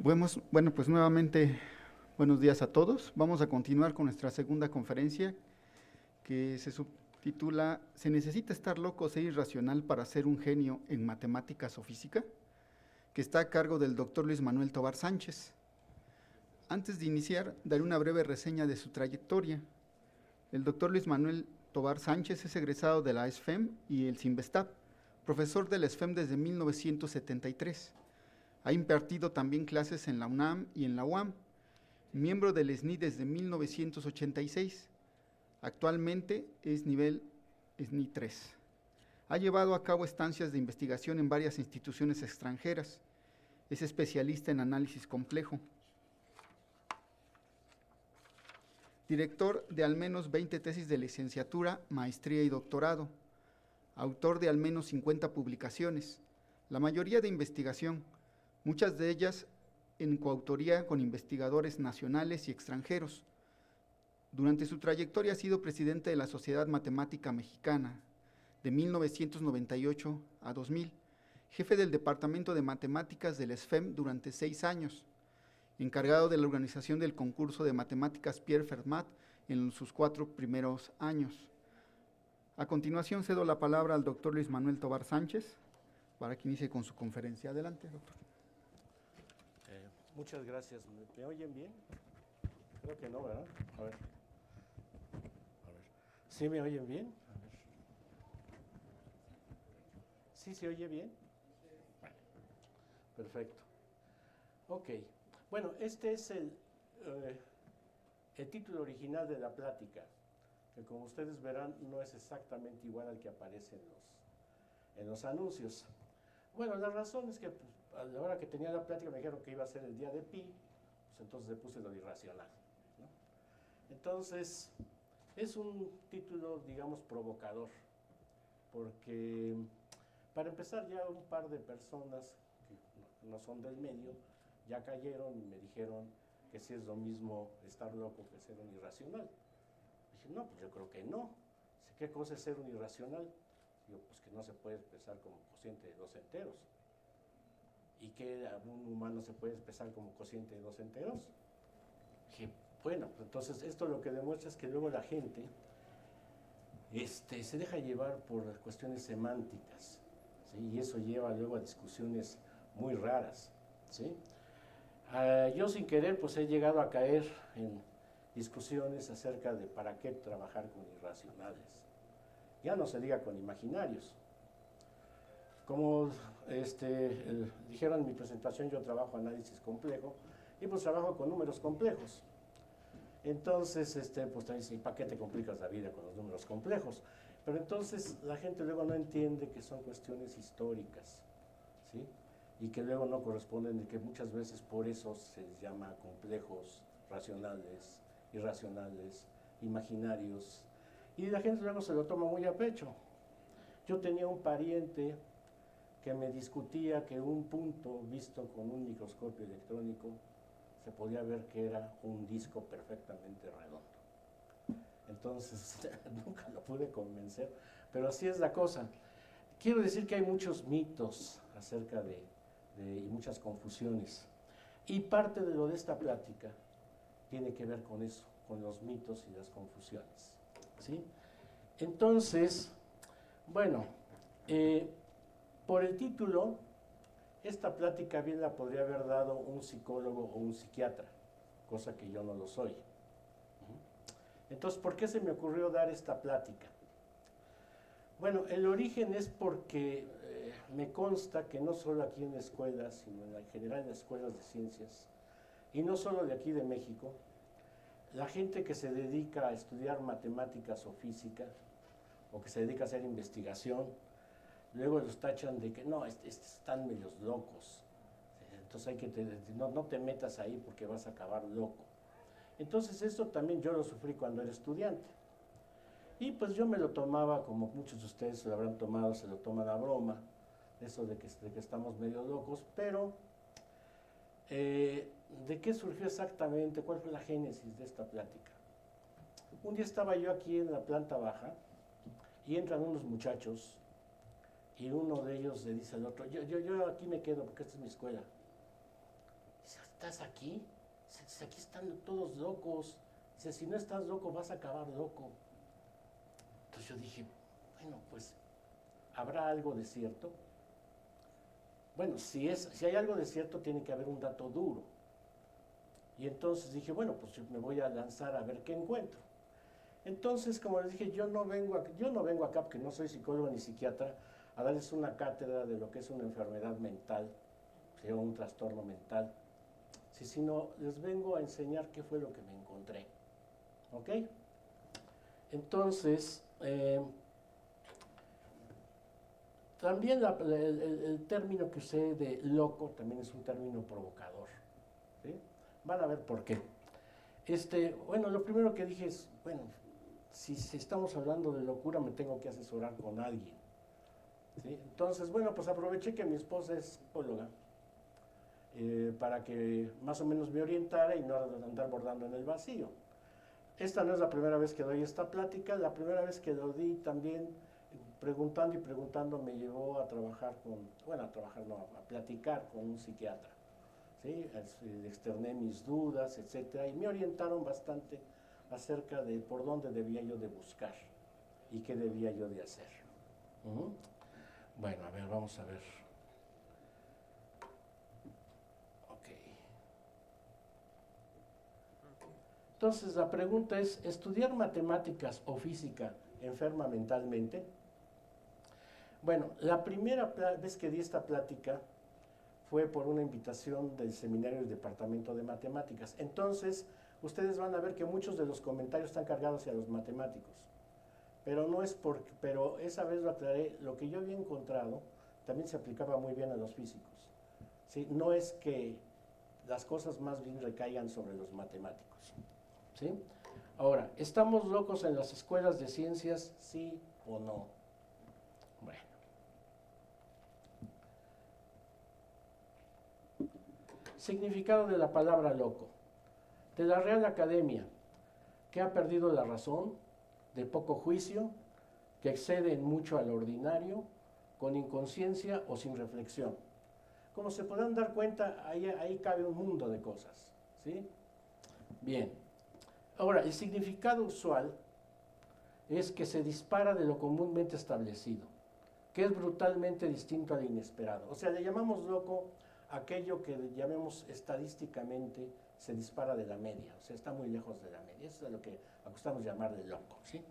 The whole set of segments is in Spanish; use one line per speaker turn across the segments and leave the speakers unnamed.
Bueno, pues nuevamente buenos días a todos. Vamos a continuar con nuestra segunda conferencia que se subtitula ¿Se necesita estar loco o ser irracional para ser un genio en matemáticas o física?, que está a cargo del doctor Luis Manuel Tovar Sánchez. Antes de iniciar, daré una breve reseña de su trayectoria. El doctor Luis Manuel Tovar Sánchez es egresado de la ESFEM y el CIMBESTAB, profesor de la ESFEM desde 1973. Ha impartido también clases en la UNAM y en la UAM, miembro del SNI desde 1986. Actualmente es nivel SNI 3. Ha llevado a cabo estancias de investigación en varias instituciones extranjeras. Es especialista en análisis complejo. Director de al menos 20 tesis de licenciatura, maestría y doctorado. Autor de al menos 50 publicaciones, la mayoría de investigación, muchas de ellas en coautoría con investigadores nacionales y extranjeros. Durante su trayectoria ha sido presidente de la Sociedad Matemática Mexicana, de 1998 a 2000, jefe del Departamento de Matemáticas del ESFEM durante 6 años, encargado de la organización del concurso de matemáticas Pierre Fermat en sus 4 primeros años. A continuación cedo la palabra al doctor Luis Manuel Tovar Sánchez para que inicie con su conferencia. Adelante, doctor.
Muchas gracias. ¿Me oyen bien? Creo que no, ¿verdad? A ver. ¿Sí me oyen bien? A ver. ¿Sí se oye bien? Vale. Perfecto. Ok. Bueno, este es el título original de la plática, que como ustedes verán no es exactamente igual al que aparece en los anuncios. Bueno, la razón es que a la hora que tenía la plática me dijeron que iba a ser el día de pi, pues entonces le puse lo irracional, ¿no? Entonces, es un título, digamos, provocador, porque para empezar ya un par de personas que no son del medio ya cayeron y me dijeron que si es lo mismo estar loco que ser un irracional. Dije, no, pues yo creo que no. ¿Qué cosa es ser un irracional? Digo, pues que no se puede expresar como cociente de 2 enteros. ¿Y que un humano se puede expresar como cociente de 2 enteros? Dije, bueno, pues entonces esto lo que demuestra es que luego la gente se deja llevar por cuestiones semánticas, ¿sí? Y eso lleva luego a discusiones muy raras, ¿sí? Yo sin querer pues he llegado a caer en discusiones acerca de para qué trabajar con irracionales. Ya no se diga con imaginarios. Como dijeron en mi presentación, yo trabajo análisis complejo y pues trabajo con números complejos. Entonces, pues también dice, ¿para qué te complicas la vida con los números complejos? Pero entonces la gente luego no entiende que son cuestiones históricas, ¿sí? Y que luego no corresponden, y que muchas veces por eso se les llama complejos, racionales, irracionales, imaginarios, y la gente luego se lo toma muy a pecho. Yo tenía un pariente que me discutía que un punto visto con un microscopio electrónico se podía ver que era un disco perfectamente redondo. Entonces, nunca lo pude convencer, pero así es la cosa. Quiero decir que hay muchos mitos acerca y muchas confusiones. Y parte de lo de esta plática tiene que ver con eso, con los mitos y las confusiones, ¿sí? Entonces, bueno, por el título, esta plática bien la podría haber dado un psicólogo o un psiquiatra, cosa que yo no lo soy. Entonces, ¿por qué se me ocurrió dar esta plática? Bueno, el origen es porque me consta que no solo aquí en la escuela, sino en general en las escuelas de ciencias, y no solo de aquí de México, la gente que se dedica a estudiar matemáticas o física, o que se dedica a hacer investigación, luego los tachan de que no, están medios locos, entonces hay que no te metas ahí porque vas a acabar loco. Entonces esto también yo lo sufrí cuando era estudiante. Y pues yo me lo tomaba, como muchos de ustedes se lo habrán tomado, se lo toman a broma, eso de que estamos medio locos, pero ¿de qué surgió exactamente? ¿Cuál fue la génesis de esta plática? Un día estaba yo aquí en la planta baja y entran unos muchachos y uno de ellos le dice al otro, yo aquí me quedo porque esta es mi escuela. Dice, ¿estás aquí? Dice, aquí están todos locos. Dice, si no estás loco, vas a acabar loco. Entonces yo dije, bueno, pues, ¿habrá algo de cierto? Bueno, si hay algo de cierto, tiene que haber un dato duro. Y entonces dije, bueno, pues yo me voy a lanzar a ver qué encuentro. Entonces, como les dije, yo no vengo acá porque no soy psicólogo ni psiquiatra, a darles una cátedra de lo que es una enfermedad mental, o un trastorno mental, sino les vengo a enseñar qué fue lo que me encontré. ¿Ok? Entonces, también el término que usé de loco también es un término provocador. ¿Sí? Van a ver por qué. Bueno, lo primero que dije es, bueno, si estamos hablando de locura, me tengo que asesorar con alguien. ¿Sí? Entonces, bueno, pues aproveché que mi esposa es psicóloga para que más o menos me orientara y no andar bordando en el vacío. Esta no es la primera vez que doy esta plática, la primera vez que lo di también preguntando y preguntando me llevó a trabajar a platicar con un psiquiatra. ¿Sí? Le externé mis dudas, etcétera, y me orientaron bastante acerca de por dónde debía yo de buscar y qué debía yo de hacer. Bueno, a ver, vamos a ver. Ok. Entonces, la pregunta es, ¿estudiar matemáticas o física enferma mentalmente? Bueno, la primera vez que di esta plática fue por una invitación del seminario del Departamento de Matemáticas. Entonces, ustedes van a ver que muchos de los comentarios están cargados hacia los matemáticos. Pero esa vez lo aclaré, lo que yo había encontrado también se aplicaba muy bien a los físicos. ¿Sí? No es que las cosas más bien recaigan sobre los matemáticos. ¿Sí? Ahora, ¿estamos locos en las escuelas de ciencias? ¿Sí o no? Bueno. Significado de la palabra loco. De la Real Academia, que ha perdido la razón, de poco juicio, que excede en mucho al ordinario, con inconsciencia o sin reflexión. Como se podrán dar cuenta, ahí cabe un mundo de cosas. ¿Sí? Bien. Ahora, el significado usual es que se dispara de lo comúnmente establecido, que es brutalmente distinto al inesperado. O sea, le llamamos loco aquello que llamemos estadísticamente se dispara de la media, o sea, está muy lejos de la media. Eso es lo que acostamos llamar de loco, ¿sí?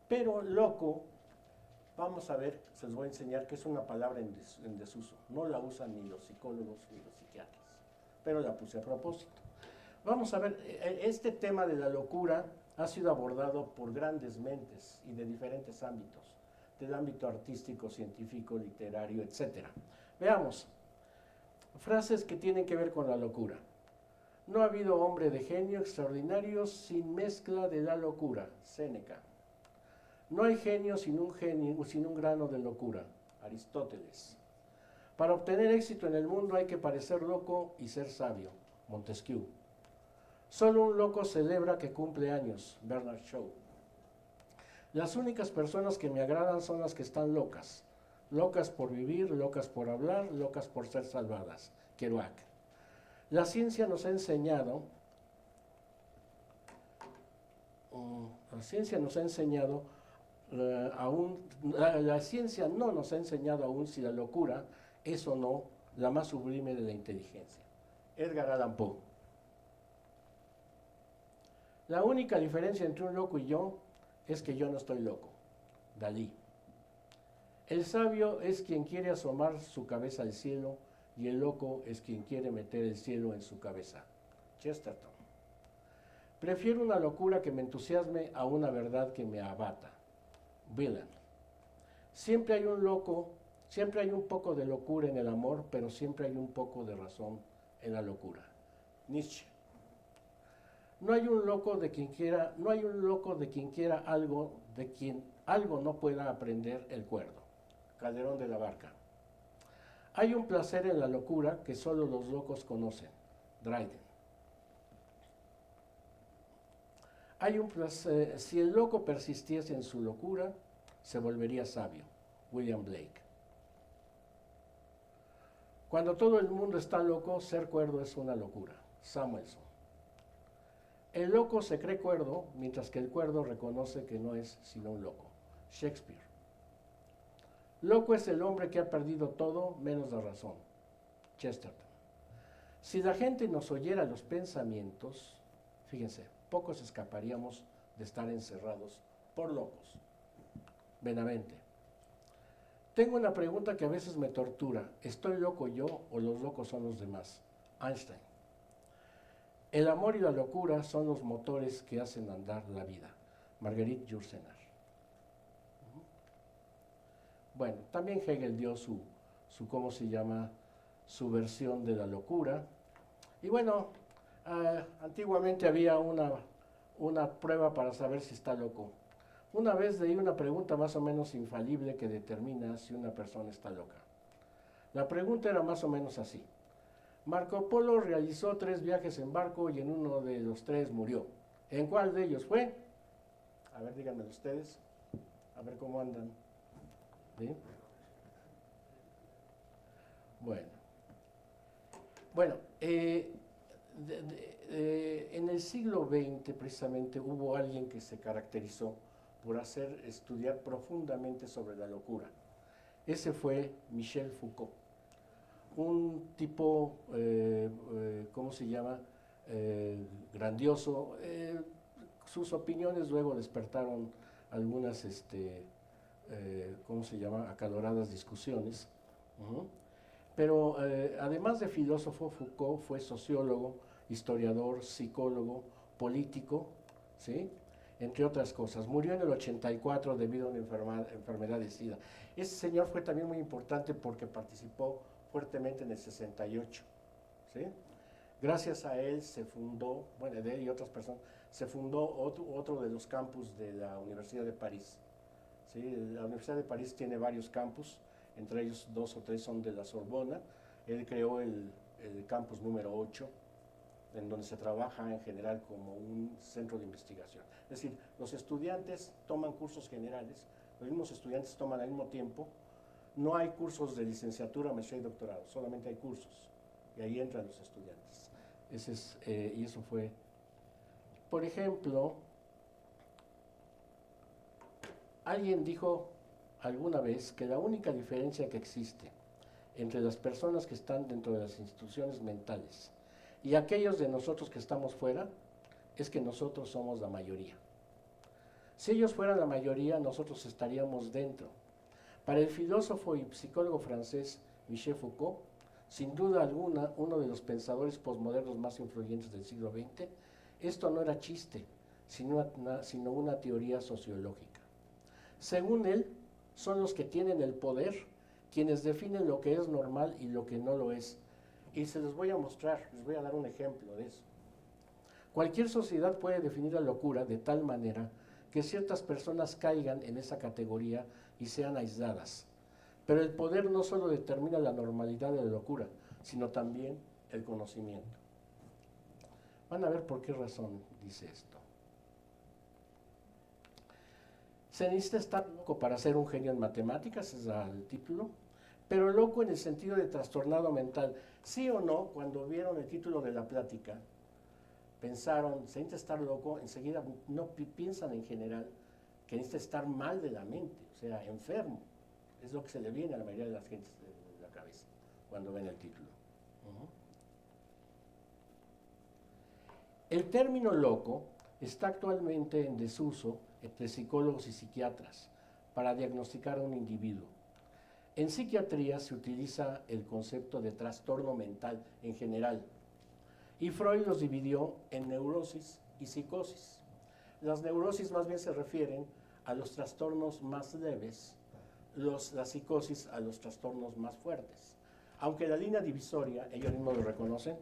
Pero loco, vamos a ver, se los voy a enseñar que es una palabra en desuso. No la usan ni los psicólogos ni los psiquiatras, pero la puse a propósito. Vamos a ver, este tema de la locura ha sido abordado por grandes mentes y de diferentes ámbitos, del ámbito artístico, científico, literario, etc. Veamos, frases que tienen que ver con la locura. No ha habido hombre de genio extraordinario sin mezcla de la locura, Séneca. No hay genio sin un grano de locura, Aristóteles. Para obtener éxito en el mundo hay que parecer loco y ser sabio, Montesquieu. Solo un loco celebra que cumple años, Bernard Shaw. Las únicas personas que me agradan son las que están locas. Locas por vivir, locas por hablar, locas por ser salvadas, Kerouac. La ciencia nos ha enseñado, la ciencia no nos ha enseñado aún si la locura es o no la más sublime de la inteligencia. Edgar Allan Poe. La única diferencia entre un loco y yo es que yo no estoy loco. Dalí. El sabio es quien quiere asomar su cabeza al cielo y el loco es quien quiere meter el cielo en su cabeza. Chesterton. Prefiero una locura que me entusiasme a una verdad que me abata. Wieland. Siempre hay un loco, siempre hay un poco de locura en el amor, pero siempre hay un poco de razón en la locura. Nietzsche. No hay un loco de quien quiera algo, de quien algo no pueda aprender el cuerdo. Calderón de la Barca. Hay un placer en la locura que solo los locos conocen. Dryden. Si el loco persistiese en su locura, se volvería sabio. William Blake. Cuando todo el mundo está loco, ser cuerdo es una locura. Samuelson. El loco se cree cuerdo, mientras que el cuerdo reconoce que no es sino un loco. Shakespeare. Loco es el hombre que ha perdido todo menos la razón. Chesterton. Si la gente nos oyera los pensamientos, fíjense, pocos escaparíamos de estar encerrados por locos. Benavente. Tengo una pregunta que a veces me tortura. ¿Estoy loco yo o los locos son los demás? Einstein. El amor y la locura son los motores que hacen andar la vida. Marguerite Yourcenar. Bueno, también Hegel dio su ¿cómo se llama?, su versión de la locura. Y bueno, antiguamente había una prueba para saber si está loco. Una vez leí una pregunta más o menos infalible que determina si una persona está loca. La pregunta era más o menos así. Marco Polo realizó 3 viajes en barco y en uno de los 3 murió. ¿En cuál de ellos fue? A ver, díganmelo ustedes. A ver cómo andan. ¿Sí? Bueno, en el siglo XX precisamente hubo alguien que se caracterizó por estudiar profundamente sobre la locura. Ese fue Michel Foucault, un tipo, ¿cómo se llama?, grandioso. Sus opiniones luego despertaron algunas, ¿cómo se llama?, acaloradas discusiones. Pero además de filósofo, Foucault fue sociólogo, historiador, psicólogo, político, ¿sí?, entre otras cosas. Murió en el 84 debido a una enfermedad de SIDA. Ese señor fue también muy importante porque participó fuertemente en el 68, ¿sí? Gracias a él se fundó, bueno, de él y otras personas, se fundó otro de los campus de la Universidad de París, ¿sí? La Universidad de París tiene varios campus, entre ellos 2 o 3 son de la Sorbona. Él creó el campus número 8, en donde se trabaja en general como un centro de investigación. Es decir, los estudiantes toman cursos generales, los mismos estudiantes toman al mismo tiempo. No hay cursos de licenciatura, maestría y doctorado, solamente hay cursos, y ahí entran los estudiantes. Y eso fue, por ejemplo, alguien dijo alguna vez que la única diferencia que existe entre las personas que están dentro de las instituciones mentales y aquellos de nosotros que estamos fuera es que nosotros somos la mayoría. Si ellos fueran la mayoría, nosotros estaríamos dentro. Para el filósofo y psicólogo francés Michel Foucault, sin duda alguna, uno de los pensadores posmodernos más influyentes del siglo XX, esto no era chiste, sino una teoría sociológica. Según él, son los que tienen el poder quienes definen lo que es normal y lo que no lo es. Y se los voy a mostrar, les voy a dar un ejemplo de eso. Cualquier sociedad puede definir la locura de tal manera que ciertas personas caigan en esa categoría y sean aisladas. Pero el poder no solo determina la normalidad de la locura, sino también el conocimiento. Van a ver por qué razón dice esto. Se necesita estar loco para ser un genio en matemáticas, es el título, pero loco en el sentido de trastornado mental. Sí o no, cuando vieron el título de la plática, pensaron, se necesita estar loco, enseguida no piensan en general que necesita estar mal de la mente, o sea, enfermo. Es lo que se le viene a la mayoría de las gentes de la cabeza cuando ven el título. El término loco está actualmente en desuso entre psicólogos y psiquiatras para diagnosticar a un individuo. En psiquiatría se utiliza el concepto de trastorno mental en general, y Freud los dividió en neurosis y psicosis. Las neurosis más bien se refieren a los trastornos más leves, la psicosis a los trastornos más fuertes. Aunque la línea divisoria, ellos mismos lo reconocen,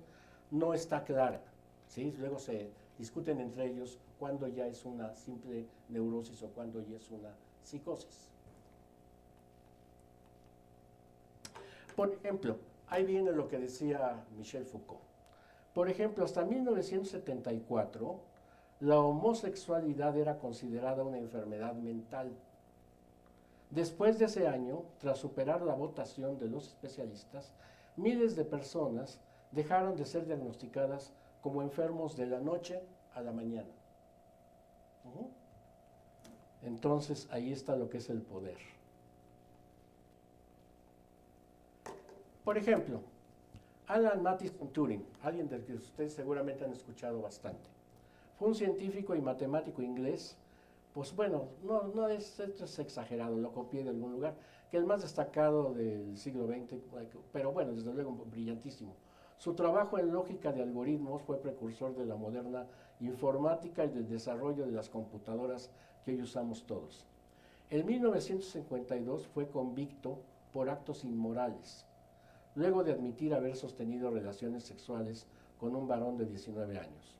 no está clara, ¿sí? Luego se discuten entre ellos cuándo ya es una simple neurosis o cuándo ya es una psicosis. Por ejemplo, ahí viene lo que decía Michel Foucault. Por ejemplo, hasta 1974, la homosexualidad era considerada una enfermedad mental. Después de ese año, tras superar la votación de los especialistas, miles de personas dejaron de ser diagnosticadas como enfermos de la noche a la mañana. Entonces, ahí está lo que es el poder. Por ejemplo, Alan Matheson Turing, alguien del que ustedes seguramente han escuchado bastante. Fue un científico y matemático inglés, pues bueno, esto es exagerado, lo copié de algún lugar, que el más destacado del siglo XX, pero bueno, desde luego brillantísimo. Su trabajo en lógica de algoritmos fue precursor de la moderna informática y del desarrollo de las computadoras que hoy usamos todos. En 1952 fue convicto por actos inmorales, luego de admitir haber sostenido relaciones sexuales con un varón de 19 años.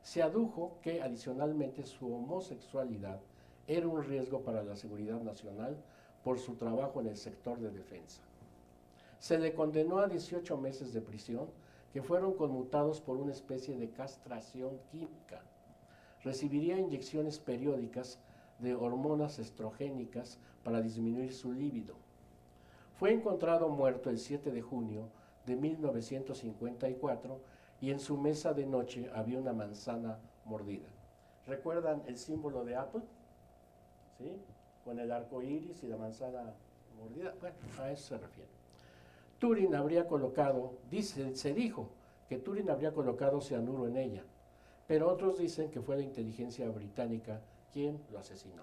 Se adujo que adicionalmente su homosexualidad era un riesgo para la seguridad nacional por su trabajo en el sector de defensa. Se le condenó a 18 meses de prisión que fueron conmutados por una especie de castración química. Recibiría inyecciones periódicas de hormonas estrogénicas para disminuir su líbido. Fue encontrado muerto el 7 de junio de 1954 y en su mesa de noche había una manzana mordida. ¿Recuerdan el símbolo de Apple? ¿Sí? Con el arco iris y la manzana mordida. Bueno, a eso se refiere. Turing habría colocado, se dijo que Turing habría colocado cianuro en ella, pero otros dicen que fue la inteligencia británica quien lo asesinó.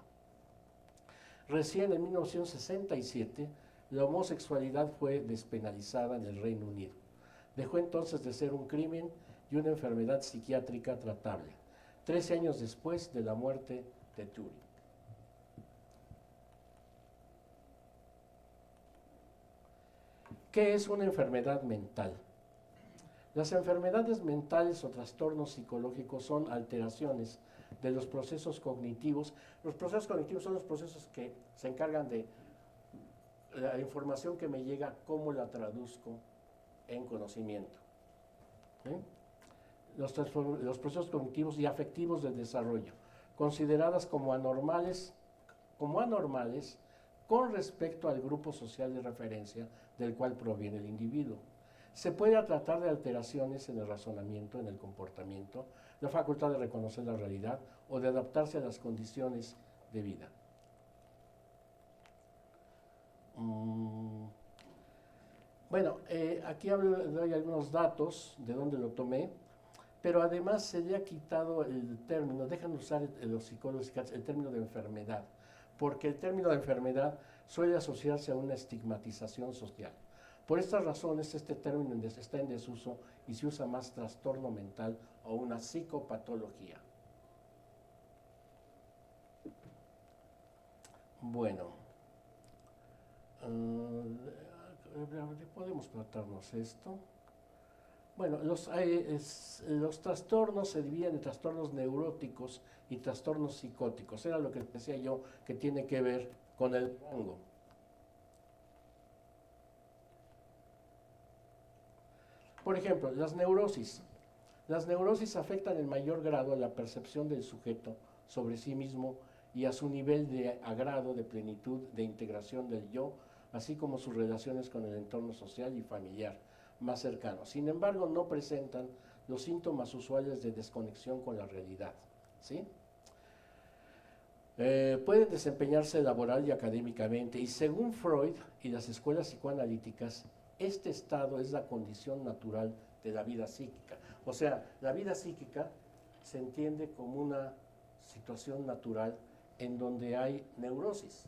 Recién en 1967, la homosexualidad fue despenalizada en el Reino Unido. Dejó entonces de ser un crimen y una enfermedad psiquiátrica tratable, 13 años después de la muerte de Turing. ¿Qué es una enfermedad mental? Las enfermedades mentales o trastornos psicológicos son alteraciones de los procesos cognitivos. Los procesos cognitivos son los procesos que se encargan de la información que me llega, cómo la traduzco en conocimiento. ¿Sí? Los procesos cognitivos y afectivos del desarrollo, consideradas como anormales con respecto al grupo social de referencia del cual proviene el individuo. Se puede tratar de alteraciones en el razonamiento, en el comportamiento, la facultad de reconocer la realidad o de adaptarse a las condiciones de vida. Bueno, aquí doy algunos datos de dónde lo tomé, pero además se le ha quitado el término, dejan usar los psicólogos el término de enfermedad, porque el término de enfermedad suele asociarse a una estigmatización social. Por estas razones, este término está en desuso y se usa más trastorno mental o una psicopatología. Bueno, podemos tratarnos esto. Bueno, los trastornos se dividen en trastornos neuróticos y trastornos psicóticos. Era lo que decía yo, que tiene que ver con el rango. Por ejemplo, las neurosis. Las neurosis afectan en mayor grado la percepción del sujeto sobre sí mismo y a su nivel de agrado, de plenitud, de integración del yo, así como sus relaciones con el entorno social y familiar más cercano. Sin embargo, no presentan los síntomas usuales de desconexión con la realidad. ¿Sí? Pueden desempeñarse laboral y académicamente, y según Freud y las escuelas psicoanalíticas, este estado es la condición natural de la vida psíquica. O sea, la vida psíquica se entiende como una situación natural en donde hay neurosis.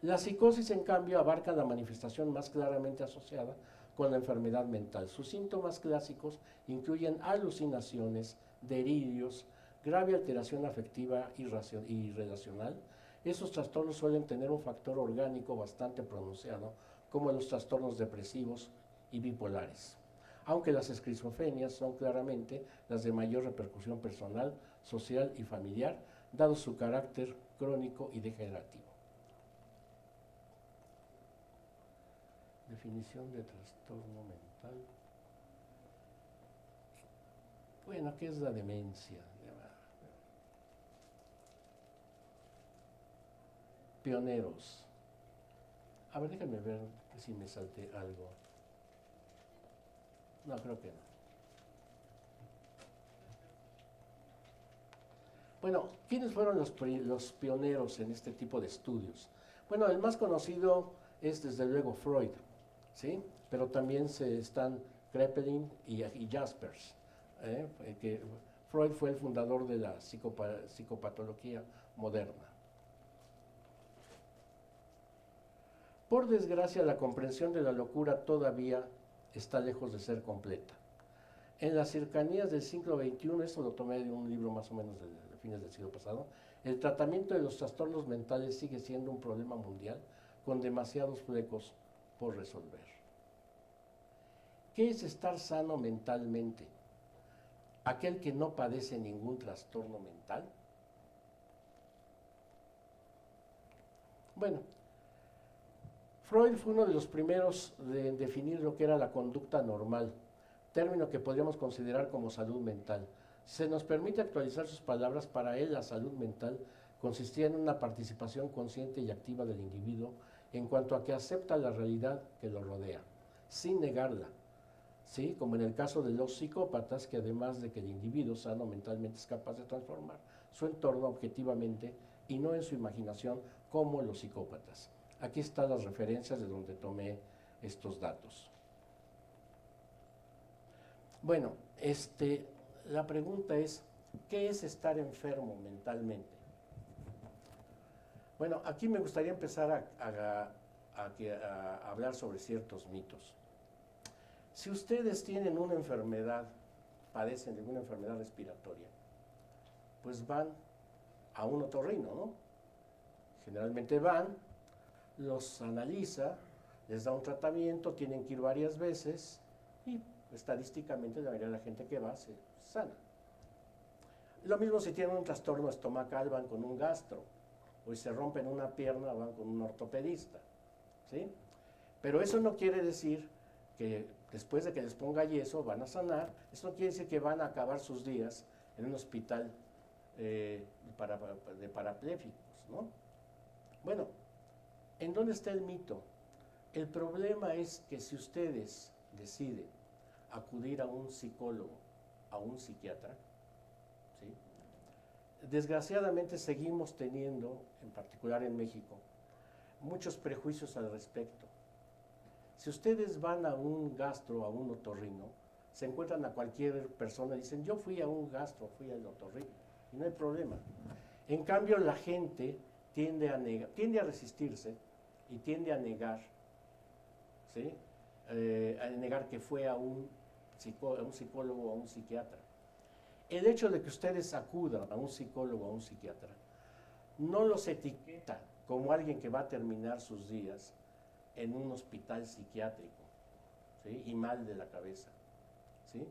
La psicosis, en cambio, abarca la manifestación más claramente asociada con la enfermedad mental. Sus síntomas clásicos incluyen alucinaciones, delirios, grave alteración afectiva y relacional. Esos trastornos suelen tener un factor orgánico bastante pronunciado, como los trastornos depresivos y bipolares, aunque las esquizofrenias son claramente las de mayor repercusión personal, social y familiar, dado su carácter crónico y degenerativo. Definición de trastorno mental. Bueno, ¿qué es la demencia? Pioneros. A ver, déjenme ver si me salté algo. No, creo que no. Bueno, ¿quiénes fueron los pioneros en este tipo de estudios? Bueno, el más conocido es desde luego Freud, ¿sí? Pero también están Kraepelin y Jaspers, que Freud fue el fundador de la psicopatología moderna. Por desgracia, la comprensión de la locura todavía está lejos de ser completa. En las cercanías del siglo XXI, esto lo tomé de un libro más o menos de fines del siglo pasado, el tratamiento de los trastornos mentales sigue siendo un problema mundial con demasiados flecos por resolver. ¿Qué es estar sano mentalmente? ¿Aquel que no padece ningún trastorno mental? Bueno, Freud fue uno de los primeros en definir lo que era la conducta normal, término que podríamos considerar como salud mental. Si se nos permite actualizar sus palabras, para él la salud mental consistía en una participación consciente y activa del individuo en cuanto a que acepta la realidad que lo rodea, sin negarla, ¿sí? Como en el caso de los psicópatas, que además de que el individuo sano mentalmente es capaz de transformar su entorno objetivamente y no en su imaginación, como los psicópatas. Aquí están las referencias de donde tomé estos datos. Bueno, la pregunta es, ¿qué es estar enfermo mentalmente? Bueno, aquí me gustaría empezar a hablar sobre ciertos mitos. Si ustedes tienen una enfermedad, padecen de una enfermedad respiratoria, pues van a un otorrino, ¿no? Generalmente van, los analiza, les da un tratamiento, tienen que ir varias veces y estadísticamente la mayoría de la gente que va se sana. Lo mismo si tienen un trastorno estomacal, van con un gastro, o si se rompen una pierna, van con un ortopedista, ¿sí? Pero eso no quiere decir que después de que les ponga yeso van a sanar, eso no quiere decir que van a acabar sus días en un hospital de parapléjicos, ¿no? Bueno, ¿en dónde está el mito? El problema es que si ustedes deciden acudir a un psicólogo, a un psiquiatra, ¿sí? Desgraciadamente seguimos teniendo, en particular en México, muchos prejuicios al respecto. Si ustedes van a un gastro, a un otorrino, se encuentran a cualquier persona y dicen, yo fui a un gastro, fui al otorrino, y no hay problema. En cambio, la gente tiende a resistirse y tiende a negar, ¿sí? A negar que fue a un psicólogo o a un psiquiatra. El hecho de que ustedes acudan a un psicólogo o a un psiquiatra no los etiqueta como alguien que va a terminar sus días en un hospital psiquiátrico, ¿sí? Y mal de la cabeza, ¿sí?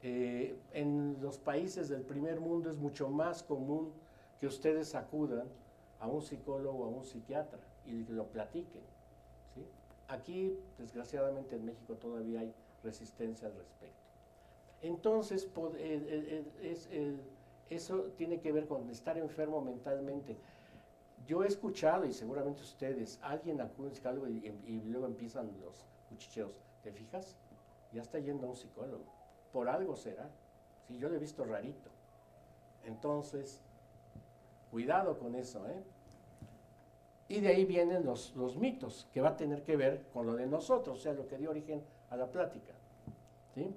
En los países del primer mundo es mucho más común que ustedes acudan a un psicólogo o a un psiquiatra y lo platiquen, ¿sí? Aquí, desgraciadamente, en México todavía hay resistencia al respecto. Entonces, eso tiene que ver con estar enfermo mentalmente. Yo he escuchado, y seguramente ustedes, alguien acude a un psicólogo y luego empiezan los cuchicheos. ¿Te fijas? Ya está yendo a un psicólogo. Por algo será. Sí, yo lo he visto rarito. Entonces, cuidado con eso, ¿eh? Y de ahí vienen los mitos, que va a tener que ver con lo de nosotros, o sea, lo que dio origen a la plática, ¿sí?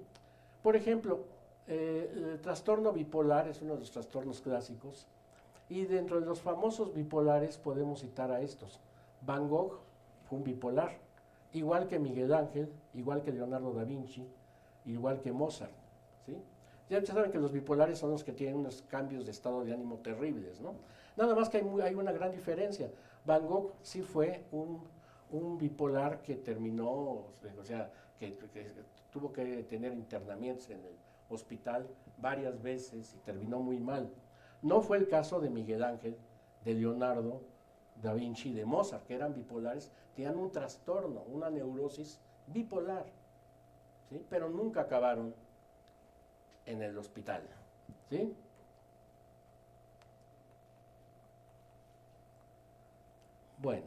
Por ejemplo, el trastorno bipolar es uno de los trastornos clásicos, y dentro de los famosos bipolares podemos citar a estos. Van Gogh fue un bipolar, igual que Miguel Ángel, igual que Leonardo da Vinci, igual que Mozart, ¿sí? Ya saben que los bipolares son los que tienen unos cambios de estado de ánimo terribles, ¿no? Nada más que hay una gran diferencia. Van Gogh sí fue un bipolar que terminó, o sea, que tuvo que tener internamientos en el hospital varias veces y terminó muy mal. No fue el caso de Miguel Ángel, de Leonardo, da Vinci, de Mozart, que eran bipolares, tenían un trastorno, una neurosis bipolar, ¿sí? Pero nunca acabaron en el hospital, ¿sí? Bueno,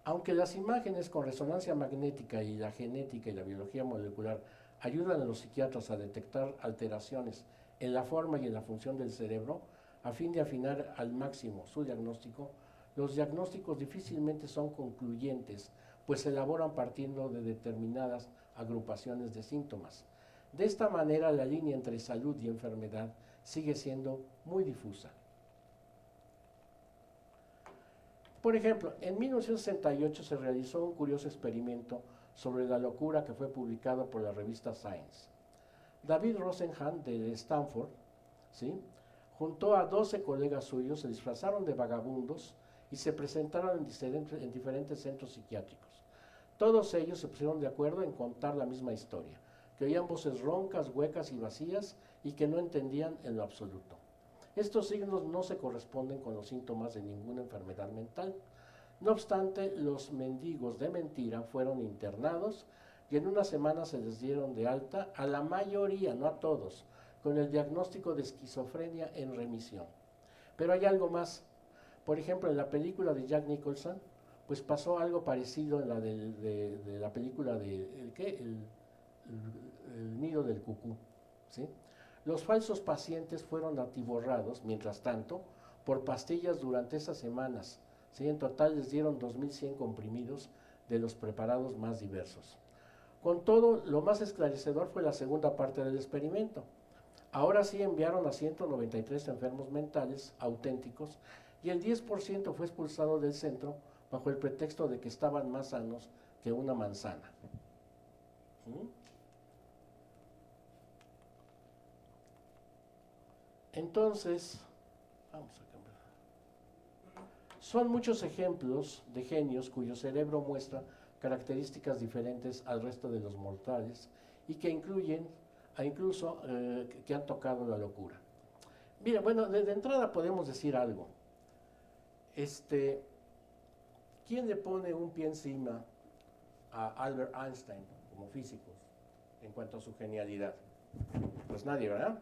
aunque las imágenes con resonancia magnética y la genética y la biología molecular ayudan a los psiquiatras a detectar alteraciones en la forma y en la función del cerebro a fin de afinar al máximo su diagnóstico, los diagnósticos difícilmente son concluyentes, pues se elaboran partiendo de determinadas agrupaciones de síntomas. De esta manera, la línea entre salud y enfermedad sigue siendo muy difusa. Por ejemplo, en 1968 se realizó un curioso experimento sobre la locura que fue publicado por la revista Science. David Rosenhan de Stanford, ¿sí?, juntó a 12 colegas suyos, se disfrazaron de vagabundos y se presentaron en diferentes centros psiquiátricos. Todos ellos se pusieron de acuerdo en contar la misma historia, que oían voces roncas, huecas y vacías y que no entendían en lo absoluto. Estos signos no se corresponden con los síntomas de ninguna enfermedad mental. No obstante, los mendigos de mentira fueron internados y en una semana se les dieron de alta a la mayoría, no a todos, con el diagnóstico de esquizofrenia en remisión. Pero hay algo más. Por ejemplo, en la película de Jack Nicholson, pues pasó algo parecido en la de la película de el nido del cucú, ¿sí? Los falsos pacientes fueron atiborrados, mientras tanto, por pastillas durante esas semanas, ¿sí? En total les dieron 2.100 comprimidos de los preparados más diversos. Con todo, lo más esclarecedor fue la segunda parte del experimento. Ahora sí enviaron a 193 enfermos mentales auténticos y el 10% fue expulsado del centro bajo el pretexto de que estaban más sanos que una manzana. Entonces, vamos a cambiar. Son muchos ejemplos de genios cuyo cerebro muestra características diferentes al resto de los mortales y que incluyen incluso que han tocado la locura. Mira, bueno, de entrada podemos decir algo. ¿Quién le pone un pie encima a Albert Einstein como físico en cuanto a su genialidad? Pues nadie, ¿verdad?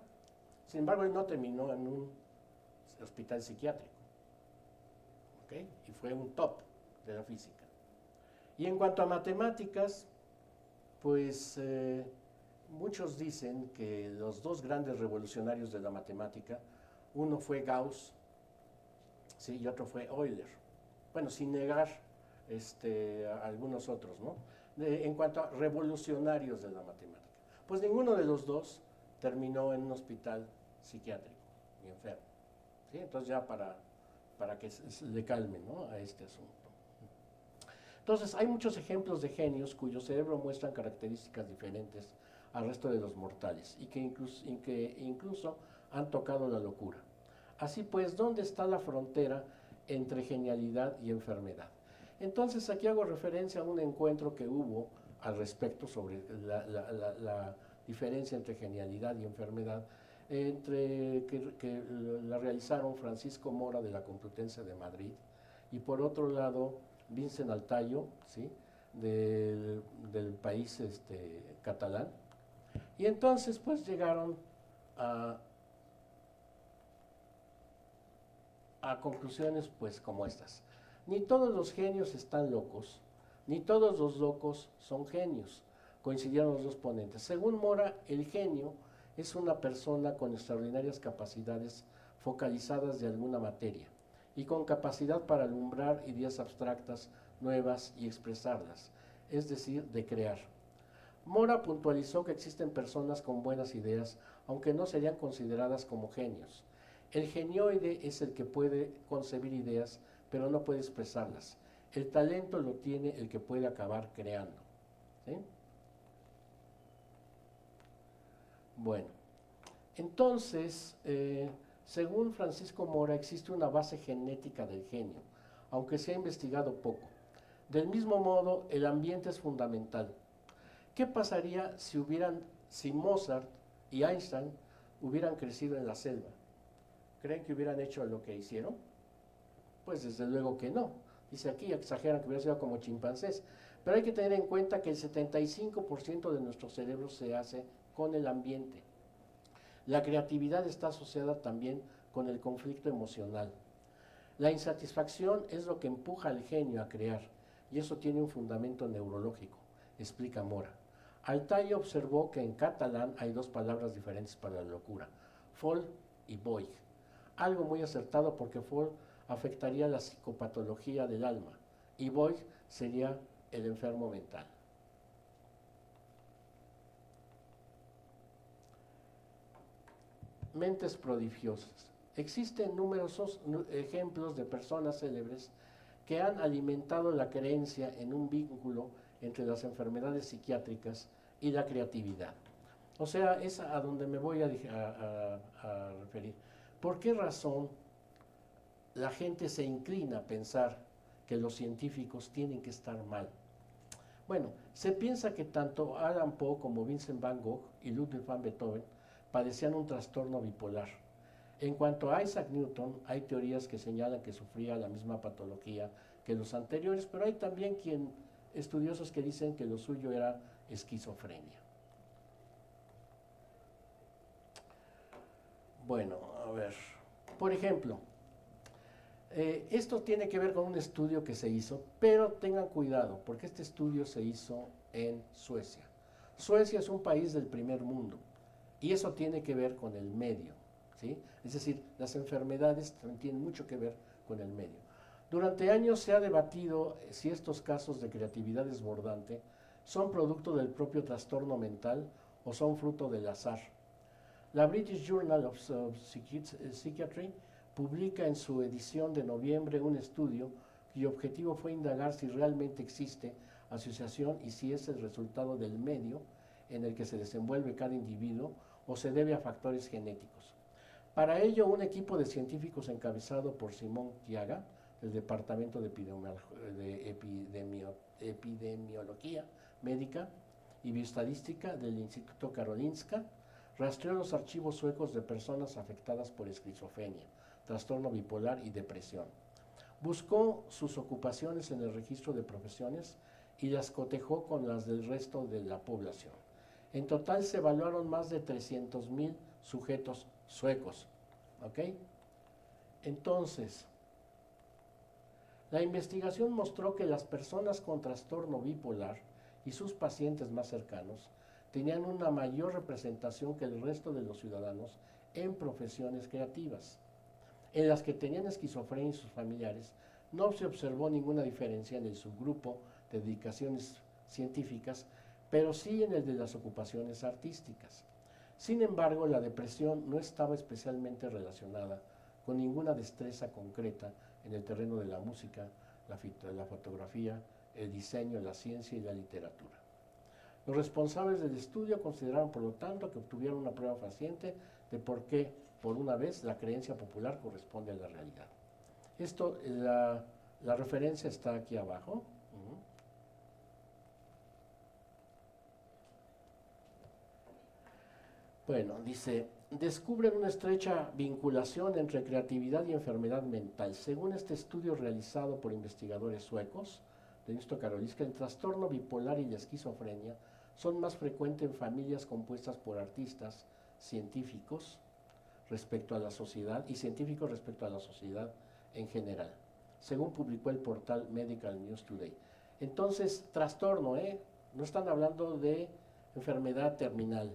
Sin embargo, él no terminó en un hospital psiquiátrico, ¿okay? Y fue un top de la física. Y en cuanto a matemáticas, pues muchos dicen que los dos grandes revolucionarios de la matemática, uno fue Gauss, ¿sí?, y otro fue Euler. Bueno, sin negar a algunos otros, ¿no? En cuanto a revolucionarios de la matemática, pues ninguno de los dos terminó en un hospital psiquiátrico ni enfermo, ¿sí? Entonces ya para que se le calme, ¿no?, a este asunto. Entonces hay muchos ejemplos de genios cuyo cerebro muestran características diferentes al resto de los mortales y que incluso han tocado la locura. Así pues, ¿dónde está la frontera entre genialidad y enfermedad? Entonces aquí hago referencia a un encuentro que hubo al respecto sobre la diferencia entre genialidad y enfermedad, que la realizaron Francisco Mora de la Complutense de Madrid y por otro lado Vincent Altayo, ¿sí?, del país catalán. Y entonces pues llegaron a conclusiones pues como estas. Ni todos los genios están locos, ni todos los locos son genios, coincidieron los dos ponentes. Según Mora, el genio es una persona con extraordinarias capacidades focalizadas de alguna materia y con capacidad para alumbrar ideas abstractas nuevas y expresarlas, es decir, de crear. Mora puntualizó que existen personas con buenas ideas, aunque no serían consideradas como genios. El genioide es el que puede concebir ideas, pero no puede expresarlas. El talento lo tiene el que puede acabar creando, ¿sí? Bueno, entonces, según Francisco Mora, existe una base genética del genio, aunque se ha investigado poco. Del mismo modo, el ambiente es fundamental. ¿Qué pasaría si Mozart y Einstein hubieran crecido en la selva? ¿Creen que hubieran hecho lo que hicieron? Pues desde luego que no. Dice aquí, exageran que hubieran sido como chimpancés. Pero hay que tener en cuenta que el 75% de nuestro cerebro se hace con el ambiente. La creatividad está asociada también con el conflicto emocional. La insatisfacción es lo que empuja al genio a crear, y eso tiene un fundamento neurológico, explica Mora. Altai observó que en catalán hay dos palabras diferentes para la locura, fol y boig. Algo muy acertado porque fol afectaría la psicopatología del alma y boig sería el enfermo mental. Mentes prodigiosas. Existen numerosos ejemplos de personas célebres que han alimentado la creencia en un vínculo entre las enfermedades psiquiátricas y la creatividad. O sea, es a donde me voy a referir. ¿Por qué razón la gente se inclina a pensar que los científicos tienen que estar mal? Bueno, se piensa que tanto Alan Poe como Vincent van Gogh y Ludwig van Beethoven padecían un trastorno bipolar. En cuanto a Isaac Newton, hay teorías que señalan que sufría la misma patología que los anteriores, pero hay también estudiosos que dicen que lo suyo era esquizofrenia. Bueno, a ver, por ejemplo, esto tiene que ver con un estudio que se hizo, pero tengan cuidado, porque este estudio se hizo en Suecia. Suecia es un país del primer mundo y eso tiene que ver con el medio, ¿sí? Es decir, las enfermedades también tienen mucho que ver con el medio. Durante años se ha debatido si estos casos de creatividad desbordante son producto del propio trastorno mental o son fruto del azar. La British Journal of Psychiatry publica en su edición de noviembre un estudio cuyo objetivo fue indagar si realmente existe asociación y si es el resultado del medio en el que se desenvuelve cada individuo o se debe a factores genéticos. Para ello, un equipo de científicos encabezado por Simón Kiaga, del Departamento de Epidemiología Médica y Bioestadística del Instituto Karolinska, rastreó los archivos suecos de personas afectadas por esquizofrenia, trastorno bipolar y depresión. Buscó sus ocupaciones en el registro de profesiones y las cotejó con las del resto de la población. En total se evaluaron más de 300,000 sujetos suecos. ¿Ok? Entonces, la investigación mostró que las personas con trastorno bipolar y sus pacientes más cercanos tenían una mayor representación que el resto de los ciudadanos en profesiones creativas. En las que tenían esquizofrenia y sus familiares, no se observó ninguna diferencia en el subgrupo de dedicaciones científicas, pero sí en el de las ocupaciones artísticas. Sin embargo, la depresión no estaba especialmente relacionada con ninguna destreza concreta en el terreno de la música, la fotografía, el diseño, la ciencia y la literatura. Los responsables del estudio consideraron, por lo tanto, que obtuvieron una prueba fehaciente de por qué, por una vez, la creencia popular corresponde a la realidad. La referencia está aquí abajo. Bueno, dice, descubren una estrecha vinculación entre creatividad y enfermedad mental. Según este estudio realizado por investigadores suecos, del Instituto Karolinska, el trastorno bipolar y la esquizofrenia son más frecuentes en familias compuestas por artistas, científicos respecto a la sociedad y científicos respecto a la sociedad en general, según publicó el portal Medical News Today. Entonces, trastorno, no están hablando de enfermedad terminal.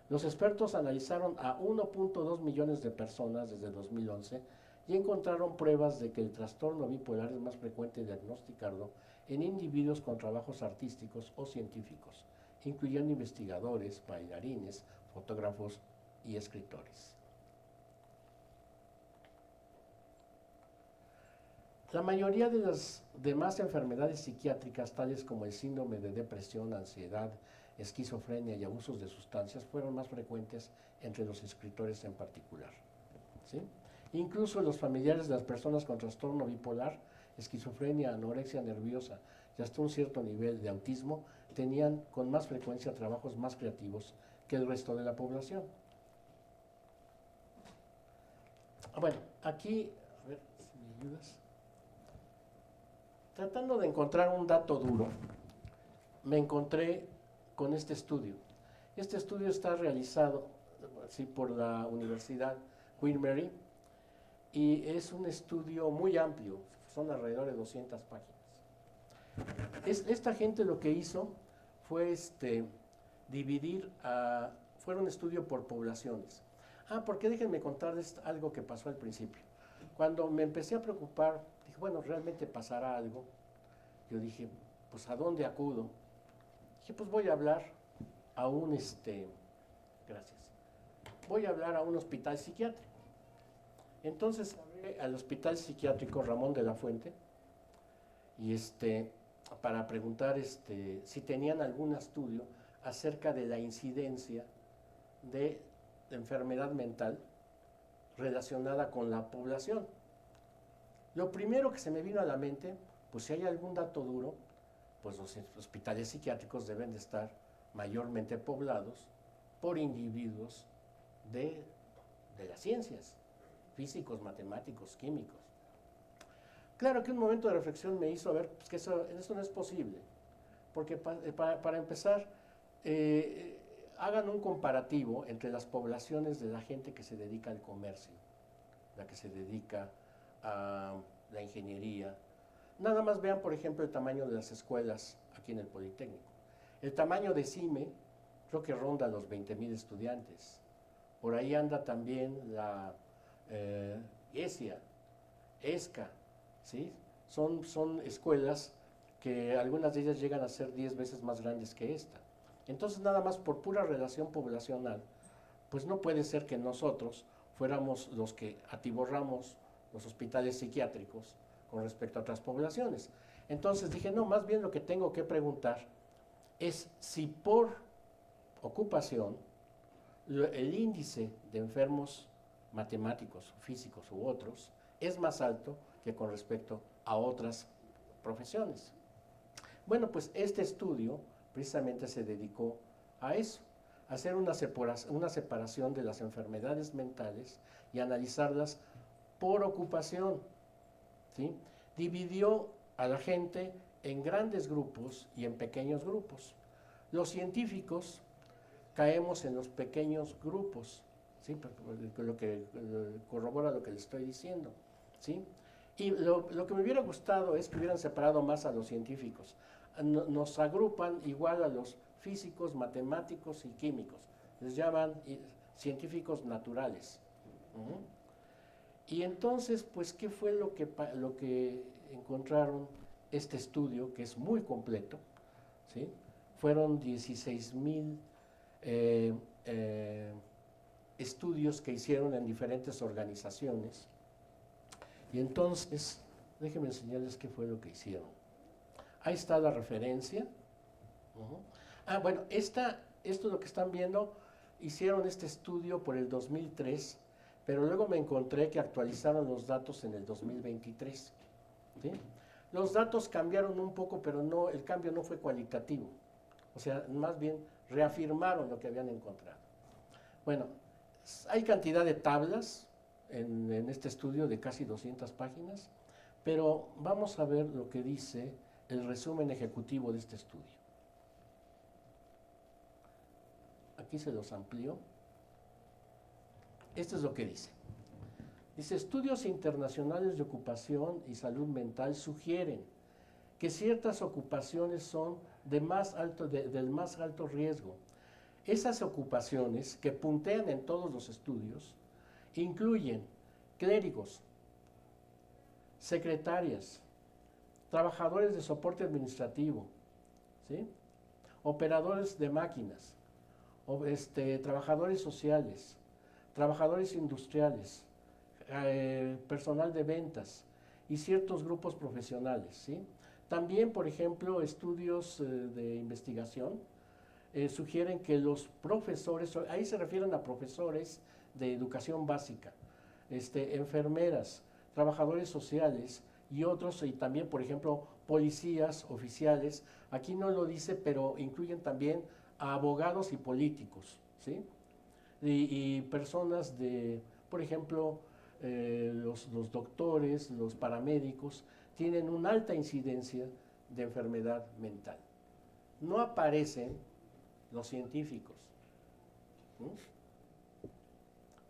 Los expertos analizaron a 1.2 millones de personas desde 2011 y encontraron pruebas de que el trastorno bipolar es más frecuente diagnosticarlo en individuos con trabajos artísticos o científicos, incluyendo investigadores, bailarines, fotógrafos y escritores. La mayoría de las demás enfermedades psiquiátricas, tales como el síndrome de depresión, ansiedad, esquizofrenia y abusos de sustancias, fueron más frecuentes entre los escritores en particular, ¿sí? Incluso los familiares de las personas con trastorno bipolar, esquizofrenia, anorexia nerviosa y hasta un cierto nivel de autismo tenían con más frecuencia trabajos más creativos que el resto de la población. Bueno, aquí, a ver si me ayudas. Tratando de encontrar un dato duro, me encontré con este estudio. Este estudio está realizado por la Universidad Queen Mary y es un estudio muy amplio, son alrededor de 200 páginas. Esta gente lo que hizo fue dividir, fue un estudio por poblaciones. Porque déjenme contarles algo que pasó al principio. Cuando me empecé a preocupar, dije, bueno, realmente pasará algo. Yo dije, pues, ¿a dónde acudo? Dije, pues voy a hablar a un, gracias, voy a hablar a un hospital psiquiátrico. Entonces hablé al Hospital Psiquiátrico Ramón de la Fuente y para preguntar si tenían algún estudio acerca de la incidencia de enfermedad mental relacionada con la población. Lo primero que se me vino a la mente, pues si hay algún dato duro, pues los hospitales psiquiátricos deben de estar mayormente poblados por individuos de las ciencias, físicos, matemáticos, químicos. Claro que un momento de reflexión me hizo ver pues, que eso no es posible, porque para empezar, hagan un comparativo entre las poblaciones de la gente que se dedica al comercio, la que se dedica a la ingeniería. Nada más vean, por ejemplo, el tamaño de las escuelas aquí en el Politécnico. El tamaño de CIME creo que ronda los 20,000 estudiantes. Por ahí anda también la ESIA, ESCA, ¿sí? Son escuelas que algunas de ellas llegan a ser 10 veces más grandes que esta. Entonces, nada más por pura relación poblacional, pues no puede ser que nosotros fuéramos los que atiborramos los hospitales psiquiátricos con respecto a otras poblaciones. Entonces dije, no, más bien lo que tengo que preguntar es si por ocupación el índice de enfermos matemáticos, físicos u otros es más alto que con respecto a otras profesiones. Bueno, pues este estudio precisamente se dedicó a eso, a hacer una separación de las enfermedades mentales y analizarlas por ocupación, ¿sí? Dividió a la gente en grandes grupos y en pequeños grupos. Los científicos caemos en los pequeños grupos, ¿sí? Lo que corrobora lo que les estoy diciendo, ¿sí? Y lo que me hubiera gustado es que hubieran separado más a los científicos. Nos agrupan igual a los físicos, matemáticos y químicos. Les llaman científicos naturales. Y entonces, pues, ¿qué fue lo que encontraron este estudio, que es muy completo? ¿Sí? Fueron 16,000 estudios que hicieron en diferentes organizaciones. Y entonces, déjenme enseñarles qué fue lo que hicieron. Ahí está la referencia. Bueno, esto es lo que están viendo. Hicieron este estudio por el 2003, pero luego me encontré que actualizaron los datos en el 2023. ¿Sí? Los datos cambiaron un poco, pero el cambio no fue cualitativo. O sea, más bien reafirmaron lo que habían encontrado. Bueno, hay cantidad de tablas en este estudio de casi 200 páginas, pero vamos a ver lo que dice el resumen ejecutivo de este estudio. Aquí se los amplío. Esto es lo que dice. Dice, estudios internacionales de ocupación y salud mental sugieren que ciertas ocupaciones son del más alto riesgo. Esas ocupaciones que puntean en todos los estudios incluyen clérigos, secretarias, trabajadores de soporte administrativo, ¿sí? Operadores de máquinas, trabajadores sociales, trabajadores industriales, personal de ventas y ciertos grupos profesionales, ¿sí? También, por ejemplo, estudios de investigación sugieren que los profesores, ahí se refieren a profesores de educación básica, enfermeras, trabajadores sociales y otros, y también, por ejemplo, policías, oficiales. Aquí no lo dice, pero incluyen también a abogados y políticos, ¿sí? Y personas por ejemplo, los doctores, los paramédicos, tienen una alta incidencia de enfermedad mental. No aparecen los científicos.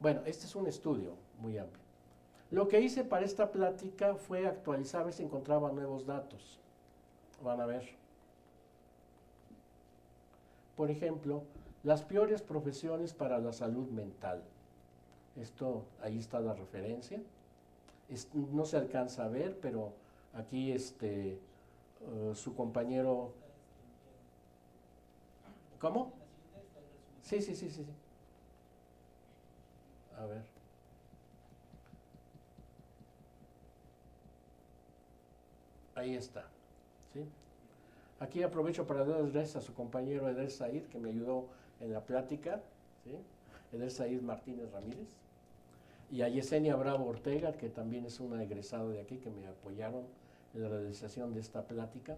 Bueno, este es un estudio muy amplio. Lo que hice para esta plática fue actualizar, a ver si encontraba nuevos datos. Van a ver. por ejemplo, las peores profesiones para la salud mental. Esto, ahí está la referencia. No se alcanza a ver, pero aquí su compañero... ¿Cómo? Sí, sí, sí, sí, sí. A ver. Ahí está. ¿Sí? Aquí aprovecho para dar las gracias a su compañero Eder Said, que me ayudó en la plática, ¿sí? Eder Said Martínez Ramírez, y a Yesenia Bravo Ortega, que también es una egresada de aquí, que me apoyaron en la realización de esta plática.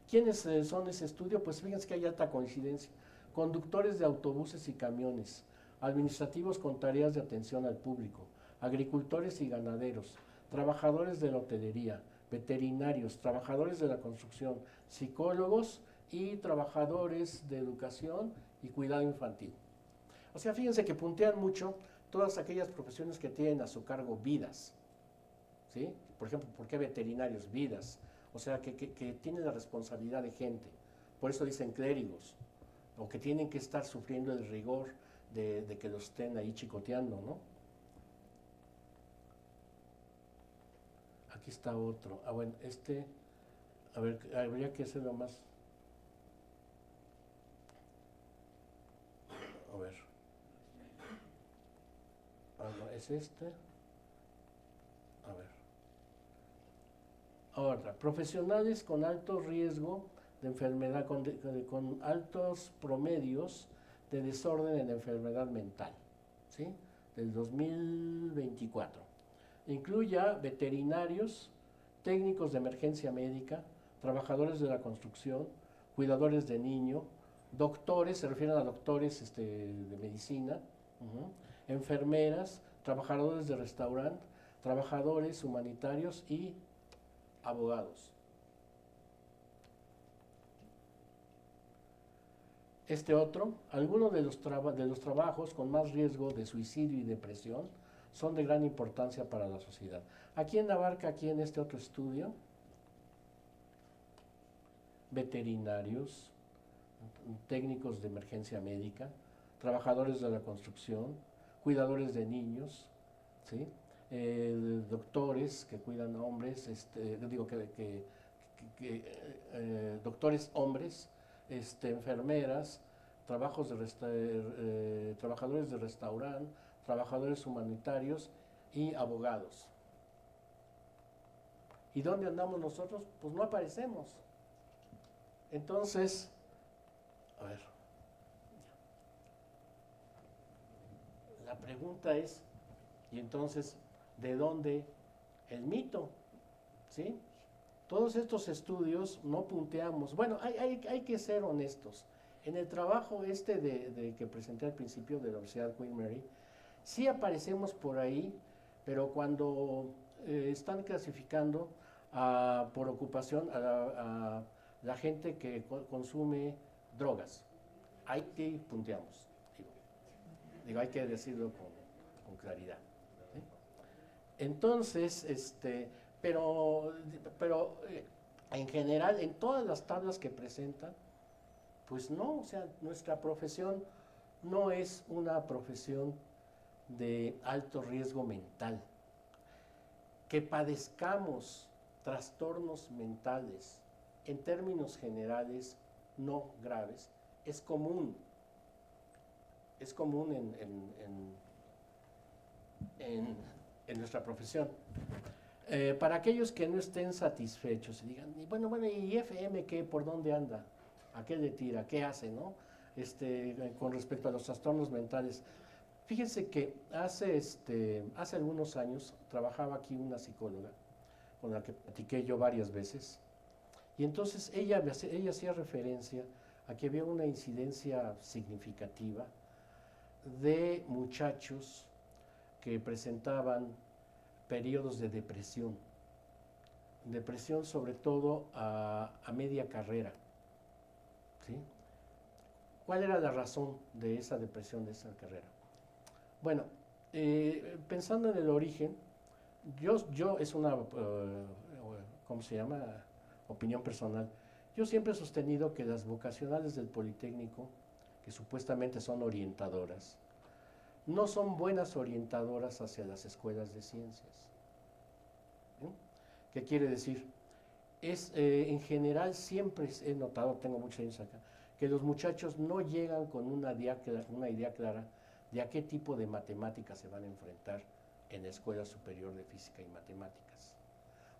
¿Quiénes son ese estudio? Pues fíjense que hay alta coincidencia. Conductores de autobuses y camiones, administrativos con tareas de atención al público, agricultores y ganaderos, trabajadores de la hotelería, veterinarios, trabajadores de la construcción, psicólogos y trabajadores de educación y cuidado infantil. O sea, fíjense que puntean mucho todas aquellas profesiones que tienen a su cargo vidas, ¿sí? Por ejemplo, ¿por qué veterinarios? Vidas. O sea, que tienen la responsabilidad de gente. Por eso dicen clérigos, o que tienen que estar sufriendo el rigor de que los estén ahí chicoteando, ¿no? Aquí está otro. Ah, bueno, a ver, habría que hacerlo más. A ver. Ah, no, es este. A ver. Ahora, profesionales con alto riesgo de enfermedad, con altos promedios de desorden en enfermedad mental, ¿sí? Del 2024. Incluya veterinarios, técnicos de emergencia médica, trabajadores de la construcción, cuidadores de niño, doctores, se refieren a doctores de medicina, enfermeras, trabajadores de restaurante, trabajadores humanitarios y abogados. Algunos de los trabajos con más riesgo de suicidio y depresión son de gran importancia para la sociedad. ¿A quién abarca aquí en este otro estudio? Veterinarios, técnicos de emergencia médica, trabajadores de la construcción, cuidadores de niños, ¿sí? Doctores que cuidan a hombres, doctores hombres, enfermeras, trabajadores de restaurante, trabajadores humanitarios y abogados. ¿Y dónde andamos nosotros? Pues no aparecemos. Entonces, a ver, la pregunta es, y entonces, ¿de dónde el mito? ¿Sí? Todos estos estudios no punteamos. Bueno, hay que ser honestos. En el trabajo que presenté al principio de la Universidad Queen Mary, sí aparecemos por ahí, pero cuando están clasificando por ocupación a la gente que consume drogas, ahí sí punteamos. Digo, hay que decirlo con claridad. ¿Sí? Entonces, pero en general, en todas las tablas que presentan, pues no, o sea, nuestra profesión no es una profesión de alto riesgo mental. Que padezcamos trastornos mentales, en términos generales, no graves, es común. Es común en nuestra profesión. Para aquellos que no estén satisfechos y digan, bueno, ¿y FM qué? ¿Por dónde anda? ¿A qué le tira? ¿Qué hace, no? Con respecto a los trastornos mentales. Fíjense que hace algunos años trabajaba aquí una psicóloga con la que platiqué yo varias veces, y entonces ella hacía referencia a que había una incidencia significativa de muchachos que presentaban periodos de depresión sobre todo a media carrera, ¿sí? ¿Cuál era la razón de esa depresión, de esa carrera? Bueno, pensando en el origen, yo es una, ¿cómo se llama? Opinión personal. Yo siempre he sostenido que las vocacionales del Politécnico, que supuestamente son orientadoras, no son buenas orientadoras hacia las escuelas de ciencias. ¿Sí? ¿Qué quiere decir? En general siempre he notado, tengo muchos años acá, que los muchachos no llegan con una idea clara de a qué tipo de matemáticas se van a enfrentar en la Escuela Superior de Física y Matemáticas.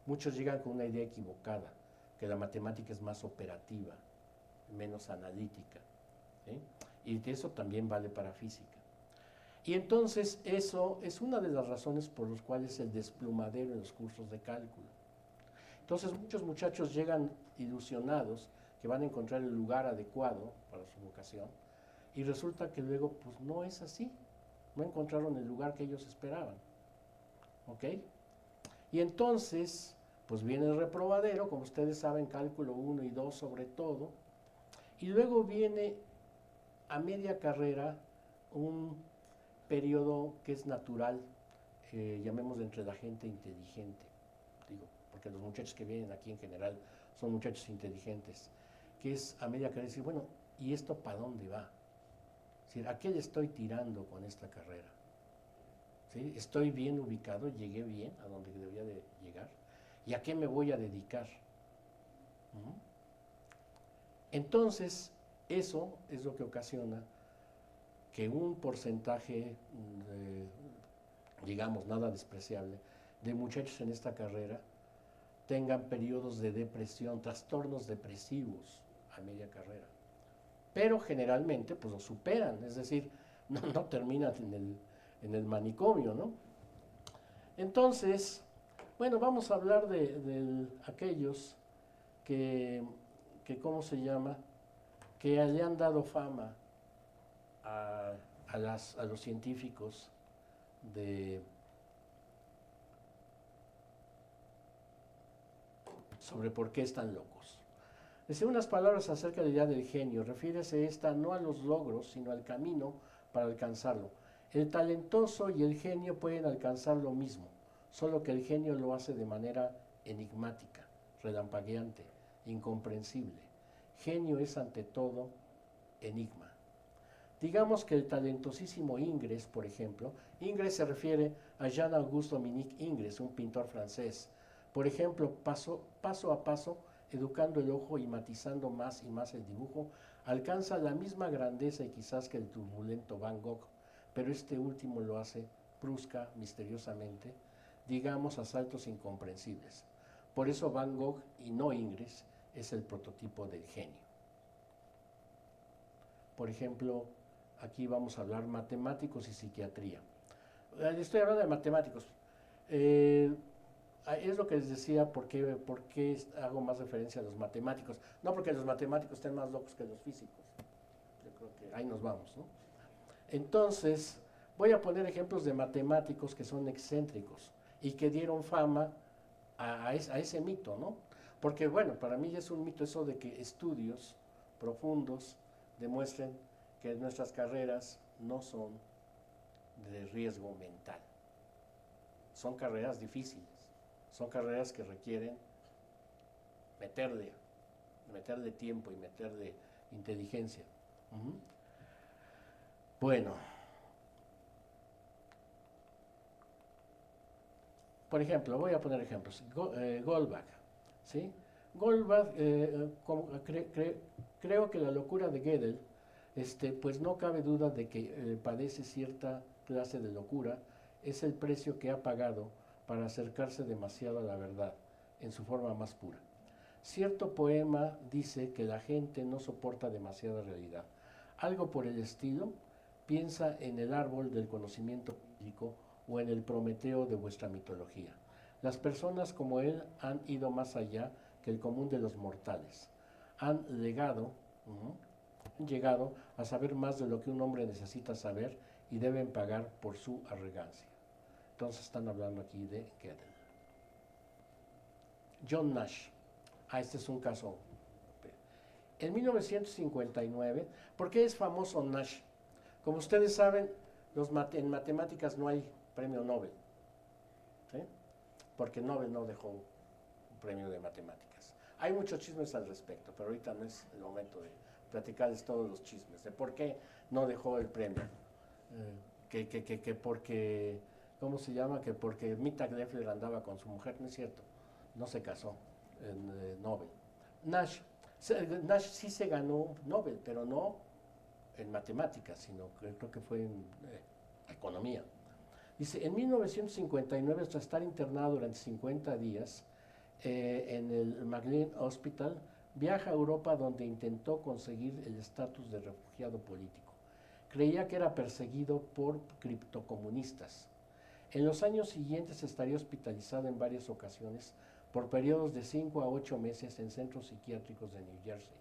Muchos llegan con una idea equivocada, que la matemática es más operativa, menos analítica, ¿sí? Y de eso también vale para física. Y entonces eso es una de las razones por las cuales el desplumadero en los cursos de cálculo. Entonces muchos muchachos llegan ilusionados que van a encontrar el lugar adecuado para su vocación y resulta que luego pues no es así, no encontraron el lugar que ellos esperaban. ¿Ok? Y entonces pues viene el reprobadero, como ustedes saben, cálculo 1 y 2 sobre todo, y luego viene a media carrera un periodo que es natural, llamémoslo entre la gente inteligente, digo, porque los muchachos que vienen aquí en general son muchachos inteligentes, que es a media carrera decir, bueno, ¿y esto para dónde va? Es decir, ¿a qué le estoy tirando con esta carrera? ¿Sí? ¿Estoy bien ubicado? ¿Llegué bien a donde debía de llegar? ¿Y a qué me voy a dedicar? Entonces, eso es lo que ocasiona que un porcentaje, digamos, nada despreciable, de muchachos en esta carrera tengan periodos de depresión, trastornos depresivos a media carrera. Pero generalmente, pues lo superan, es decir, no terminan en el manicomio, ¿no? Entonces, bueno, vamos a hablar de aquellos que, ¿cómo se llama?, que le han dado fama a los científicos sobre por qué están locos. Dice unas palabras acerca de la idea del genio. Refiérese esta no a los logros, sino al camino para alcanzarlo. El talentoso y el genio pueden alcanzar lo mismo, solo que el genio lo hace de manera enigmática, relampagueante, incomprensible. Genio es ante todo enigma. Digamos que el talentosísimo Ingres, por ejemplo, Ingres se refiere a Jean-Auguste Dominique Ingres, un pintor francés. Por ejemplo, paso a paso, educando el ojo y matizando más y más el dibujo, alcanza la misma grandeza y quizás que el turbulento Van Gogh, pero este último lo hace brusca, misteriosamente, digamos a saltos incomprensibles. Por eso Van Gogh y no Ingres es el prototipo del genio. Por ejemplo, aquí vamos a hablar matemáticos y psiquiatría. Estoy hablando de matemáticos. Es lo que les decía, ¿por qué hago más referencia a los matemáticos? No porque los matemáticos estén más locos que los físicos. Yo creo que ahí nos vamos, ¿no? Entonces, voy a poner ejemplos de matemáticos que son excéntricos y que dieron fama a ese mito, ¿no? Porque, bueno, para mí es un mito eso de que estudios profundos demuestren que nuestras carreras no son de riesgo mental. Son carreras difíciles, son carreras que requieren meterle tiempo y meterle inteligencia. Bueno, por ejemplo, voy a poner ejemplos. Goldbach, ¿sí? Goldbach, creo que la locura de Gödel, pues no cabe duda de que padece cierta clase de locura, es el precio que ha pagado para acercarse demasiado a la verdad, en su forma más pura. Cierto poema dice que la gente no soporta demasiada realidad. Algo por el estilo, piensa en el árbol del conocimiento físico o en el Prometeo de vuestra mitología. Las personas como él han ido más allá que el común de los mortales. Han llegado a saber más de lo que un hombre necesita saber y deben pagar por su arrogancia. Entonces están hablando aquí de Gödel. John Nash. Este es un caso. En 1959, ¿por qué es famoso Nash? Como ustedes saben, en matemáticas no hay premio Nobel, ¿sí? Porque Nobel no dejó un premio de matemáticas. Hay muchos chismes al respecto, pero ahorita no es el momento de platicarles todos los chismes, de por qué no dejó el premio. Que porque, ¿cómo se llama? Que porque Mita Leffler andaba con su mujer, no es cierto, no se casó en Nobel. Nash sí se ganó un Nobel, pero no en matemáticas, sino que creo que fue en economía. Dice, en 1959, tras estar internado durante 50 días en el McLean Hospital, viaja a Europa donde intentó conseguir el estatus de refugiado político. Creía que era perseguido por criptocomunistas. En los años siguientes estaría hospitalizado en varias ocasiones por periodos de 5 a 8 meses en centros psiquiátricos de New Jersey.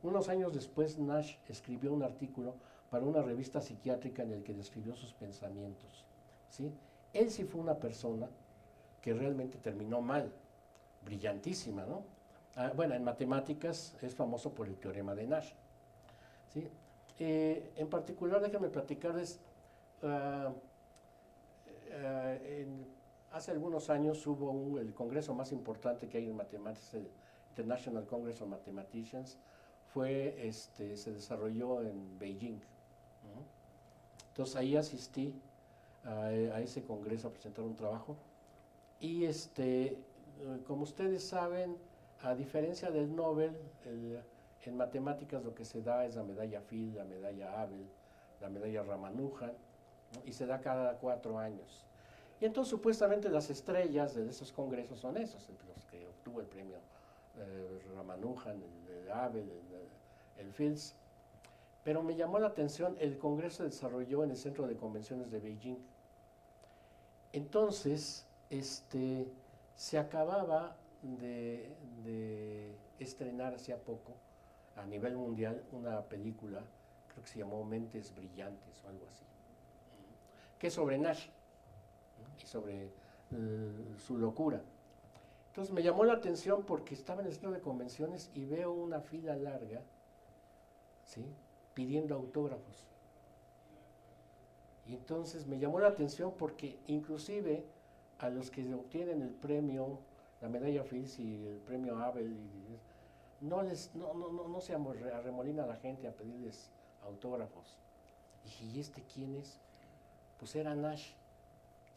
Unos años después, Nash escribió un artículo para una revista psiquiátrica en el que describió sus pensamientos. ¿Sí? Él sí fue una persona que realmente terminó mal, brillantísima, ¿no? Bueno, en matemáticas es famoso por el teorema de Nash. ¿Sí? En particular, déjenme platicarles, hace algunos años hubo el congreso más importante que hay en matemáticas, el International Congress of Mathematicians, se desarrolló en Beijing. Entonces ahí asistí a ese congreso a presentar un trabajo y como ustedes saben, a diferencia del Nobel, en matemáticas lo que se da es la medalla Fields, la medalla Abel, la medalla Ramanujan, ¿no? Y se da cada 4 años. Y entonces supuestamente las estrellas de esos congresos son esos, los que obtuvo el premio Ramanujan, el Abel, el Fields. Pero me llamó la atención, el congreso se desarrolló en el Centro de Convenciones de Beijing. Entonces, se acababa de estrenar hacía poco, a nivel mundial, una película, creo que se llamó Mentes Brillantes o algo así, que es sobre Nash, ¿no? Y sobre su locura. Entonces me llamó la atención porque estaba en el centro de convenciones y veo una fila larga, ¿sí?, pidiendo autógrafos. Y entonces me llamó la atención porque inclusive a los que obtienen el premio, la medalla Fields y el premio Abel, no se arremolina la gente a pedirles autógrafos. Y dije, ¿y este quién es? Pues era Nash,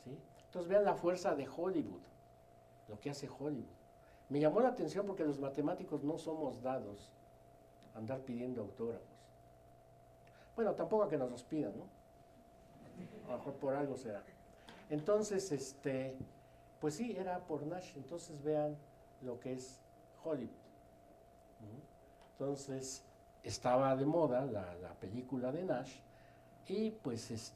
¿sí? Entonces vean la fuerza de Hollywood, lo que hace Hollywood. Me llamó la atención porque los matemáticos no somos dados a andar pidiendo autógrafos. Bueno, tampoco a que nos los pidan, ¿no? A lo mejor por algo será. Entonces, pues sí, era por Nash. Entonces vean lo que es Hollywood. Entonces, estaba de moda la película de Nash y pues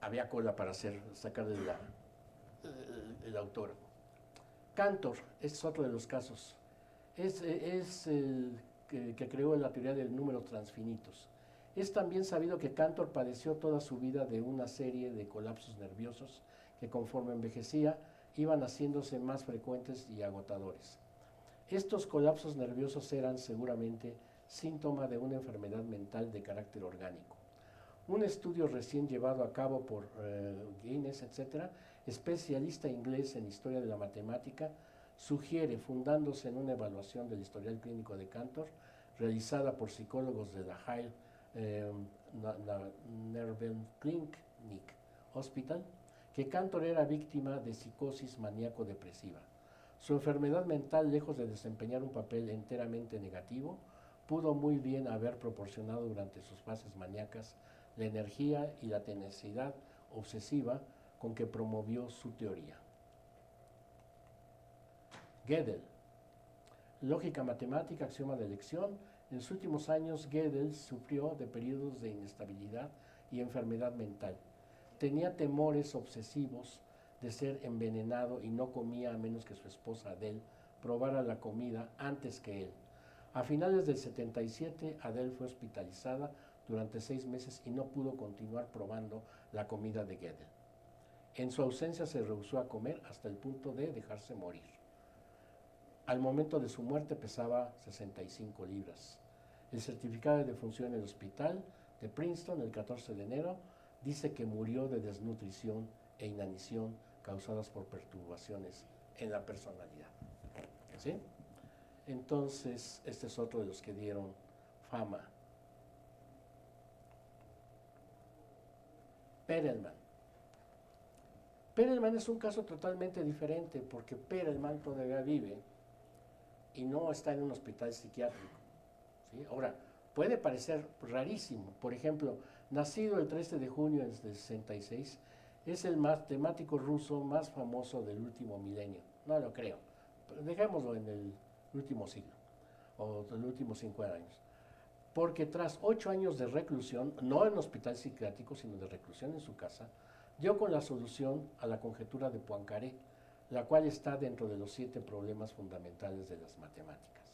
había cola para sacarle el autógrafo. Cantor es otro de los casos. Es el que creó la teoría del número transfinitos. Es también sabido que Cantor padeció toda su vida de una serie de colapsos nerviosos que conforme envejecía iban haciéndose más frecuentes y agotadores. Estos colapsos nerviosos eran seguramente síntoma de una enfermedad mental de carácter orgánico. Un estudio recién llevado a cabo por Guinness, etc., especialista inglés en historia de la matemática, sugiere, fundándose en una evaluación del historial clínico de Cantor, realizada por psicólogos de la Heil Nervenklinik Hospital, que Cantor era víctima de psicosis maníaco-depresiva. Su enfermedad mental, lejos de desempeñar un papel enteramente negativo, pudo muy bien haber proporcionado durante sus fases maníacas la energía y la tenacidad obsesiva con que promovió su teoría. Gödel. Lógica matemática, axioma de elección. En sus últimos años, Gödel sufrió de periodos de inestabilidad y enfermedad mental. Tenía temores obsesivos de ser envenenado y no comía a menos que su esposa Adele probara la comida antes que él. A finales del 77, Adele fue hospitalizada durante 6 meses y no pudo continuar probando la comida de Gödel. En su ausencia se rehusó a comer hasta el punto de dejarse morir. Al momento de su muerte pesaba 65 libras. El certificado de defunción en el hospital de Princeton, el 14 de enero, dice que murió de desnutrición e inanición causadas por perturbaciones en la personalidad. ¿Sí? Entonces, este es otro de los que dieron fama. Perelman. Perelman es un caso totalmente diferente porque Perelman todavía vive y no está en un hospital psiquiátrico. ¿Sí? Ahora, puede parecer rarísimo. Por ejemplo, nacido el 13 de junio del 66, es el matemático ruso más famoso del último milenio. No lo creo. Pero dejémoslo en el último siglo o de los últimos 50 años. Porque tras 8 años de reclusión, no en hospital psiquiátrico, sino de reclusión en su casa, dio con la solución a la conjetura de Poincaré, la cual está dentro de los 7 problemas fundamentales de las matemáticas.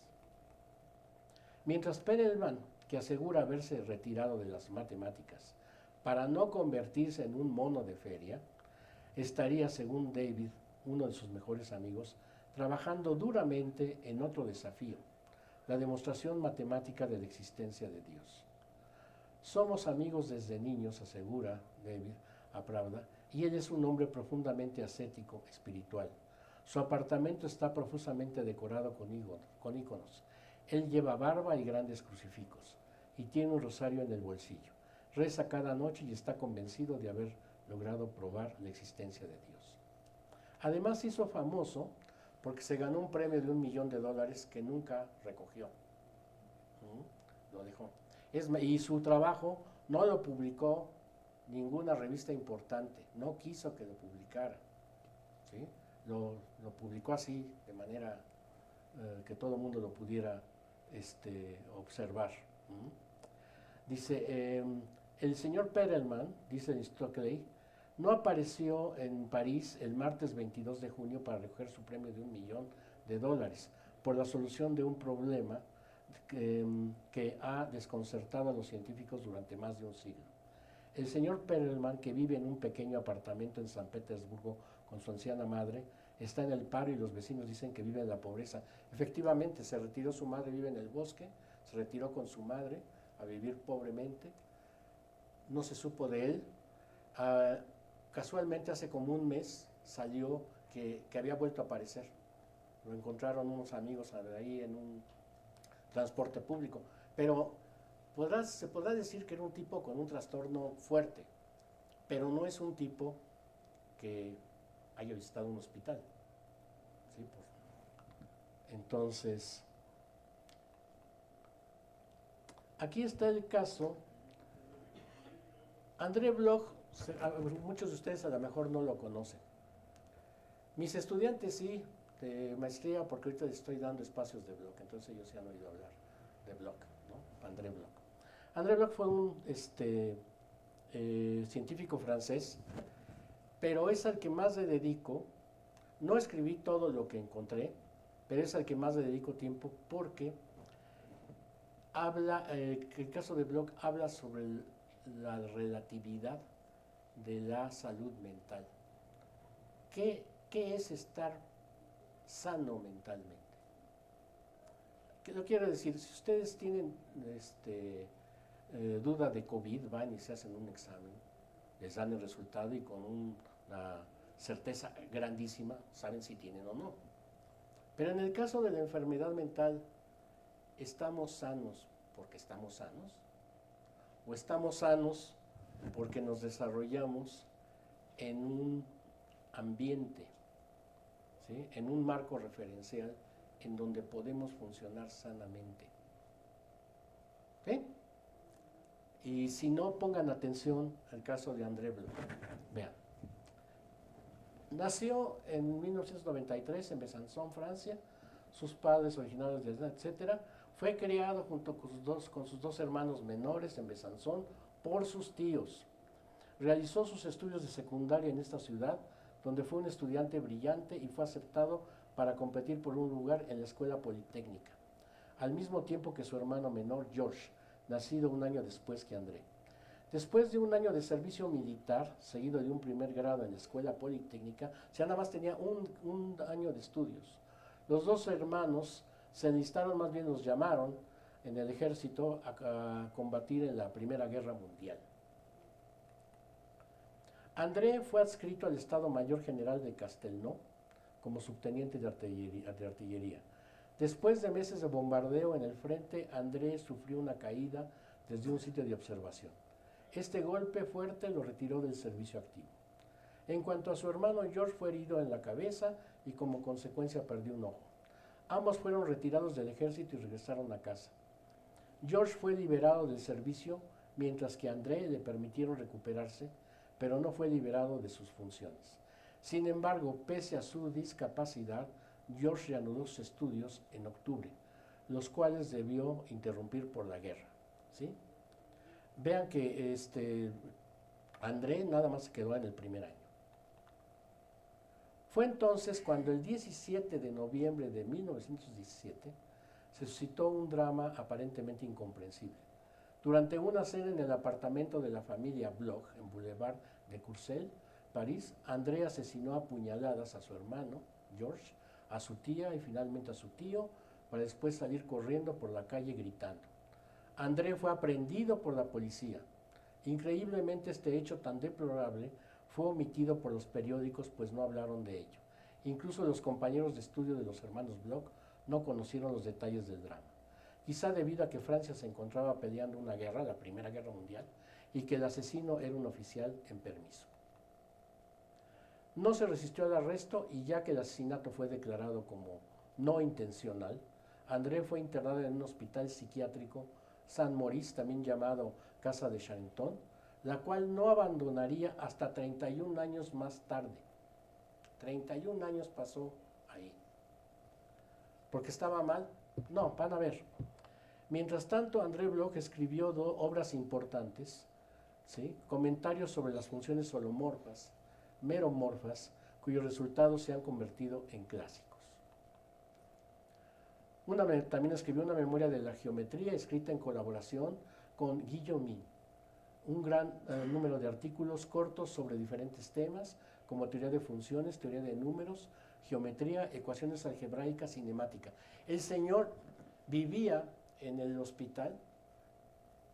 Mientras Perelman, que asegura haberse retirado de las matemáticas para no convertirse en un mono de feria, estaría, según David, uno de sus mejores amigos, trabajando duramente en otro desafío, la demostración matemática de la existencia de Dios. Somos amigos desde niños, asegura David a Pravda, y él es un hombre profundamente ascético, espiritual. Su apartamento está profusamente decorado con íconos. Él lleva barba y grandes crucifijos, y tiene un rosario en el bolsillo. Reza cada noche y está convencido de haber logrado probar la existencia de Dios. Además se hizo famoso porque se ganó un premio de $1 millón que nunca recogió. Lo dejó. Y su trabajo no lo publicó ninguna revista importante, no quiso que lo publicara. ¿Sí? Lo publicó así, de manera que todo el mundo lo pudiera observar. Dice, el señor Perelman, dice Stockley, no apareció en París el martes 22 de junio para recoger su premio de $1 millón por la solución de un problema que ha desconcertado a los científicos durante más de un siglo. El señor Perelman, que vive en un pequeño apartamento en San Petersburgo con su anciana madre, está en el paro y los vecinos dicen que vive en la pobreza. Efectivamente, se retiró su madre, vive en el bosque, se retiró con su madre a vivir pobremente, no se supo de él. Casualmente hace como un mes salió que había vuelto a aparecer. Lo encontraron unos amigos ahí en un transporte público, pero se podrá decir que era un tipo con un trastorno fuerte, pero no es un tipo que haya visitado un hospital. ¿Sí? Entonces, aquí está el caso. André Bloch, muchos de ustedes a lo mejor no lo conocen. Mis estudiantes sí, de maestría, porque ahorita les estoy dando espacios de Bloch, entonces ellos sí han oído hablar de Bloch, ¿no? André Bloch. André Bloch fue un científico francés, pero es al que más le dedico. No escribí todo lo que encontré, pero es al que más le dedico tiempo porque el caso de Bloch habla sobre la relatividad de la salud mental. ¿Qué es estar sano mentalmente? ¿Qué lo quiero decir? Si ustedes tienen duda de COVID, van y se hacen un examen, les dan el resultado y con una certeza grandísima saben si tienen o no. Pero en el caso de la enfermedad mental, ¿estamos sanos porque estamos sanos? ¿O estamos sanos porque nos desarrollamos en un ambiente, ¿sí? En un marco referencial en donde podemos funcionar sanamente? ¿Sí? Y si no, pongan atención al caso de André Bloch. Vean. Nació en 1993 en Besançon, Francia. Sus padres originarios de etcétera. Fue criado junto con sus dos hermanos menores en Besançon por sus tíos. Realizó sus estudios de secundaria en esta ciudad, donde fue un estudiante brillante y fue aceptado para competir por un lugar en la escuela politécnica, al mismo tiempo que su hermano menor, George, nacido un año después que André. Después de un año de servicio militar, seguido de un primer grado en la escuela politécnica, ya nada más tenía un año de estudios. Los dos hermanos se enlistaron, más bien los llamaron en el ejército a combatir en la Primera Guerra Mundial. André fue adscrito al Estado Mayor General de Castelnau como subteniente de artillería. Después de meses de bombardeo en el frente, André sufrió una caída desde un sitio de observación. Este golpe fuerte lo retiró del servicio activo. En cuanto a su hermano, George fue herido en la cabeza y como consecuencia perdió un ojo. Ambos fueron retirados del ejército y regresaron a casa. George fue liberado del servicio, mientras que a André le permitieron recuperarse, pero no fue liberado de sus funciones. Sin embargo, pese a su discapacidad, George reanudó sus estudios en octubre, los cuales debió interrumpir por la guerra. ¿Sí? Vean que André nada más se quedó en el primer año. Fue entonces cuando el 17 de noviembre de 1917 se suscitó un drama aparentemente incomprensible. Durante una cena en el apartamento de la familia Bloch en Boulevard de Courcelles, París, André asesinó a puñaladas a su hermano, George, a su tía y finalmente a su tío, para después salir corriendo por la calle gritando. André fue aprehendido por la policía. Increíblemente, este hecho tan deplorable fue omitido por los periódicos, pues no hablaron de ello. Incluso los compañeros de estudio de los hermanos Bloch no conocieron los detalles del drama. Quizá debido a que Francia se encontraba peleando una guerra, la Primera Guerra Mundial, y que el asesino era un oficial en permiso. No se resistió al arresto y ya que el asesinato fue declarado como no intencional, André fue internado en un hospital psiquiátrico, Saint Maurice, también llamado Casa de Charenton, la cual no abandonaría hasta 31 años más tarde. 31 años pasó ahí. ¿Porque estaba mal? No, van a ver. Mientras tanto, André Bloch escribió obras importantes, ¿sí? Comentarios sobre las funciones holomorfas, meromorfas, cuyos resultados se han convertido en clásicos. También escribió una memoria de la geometría escrita en colaboración con Guillaumin, un gran número de artículos cortos sobre diferentes temas, como teoría de funciones, teoría de números, geometría, ecuaciones algebraicas, cinemática. El señor vivía en el hospital,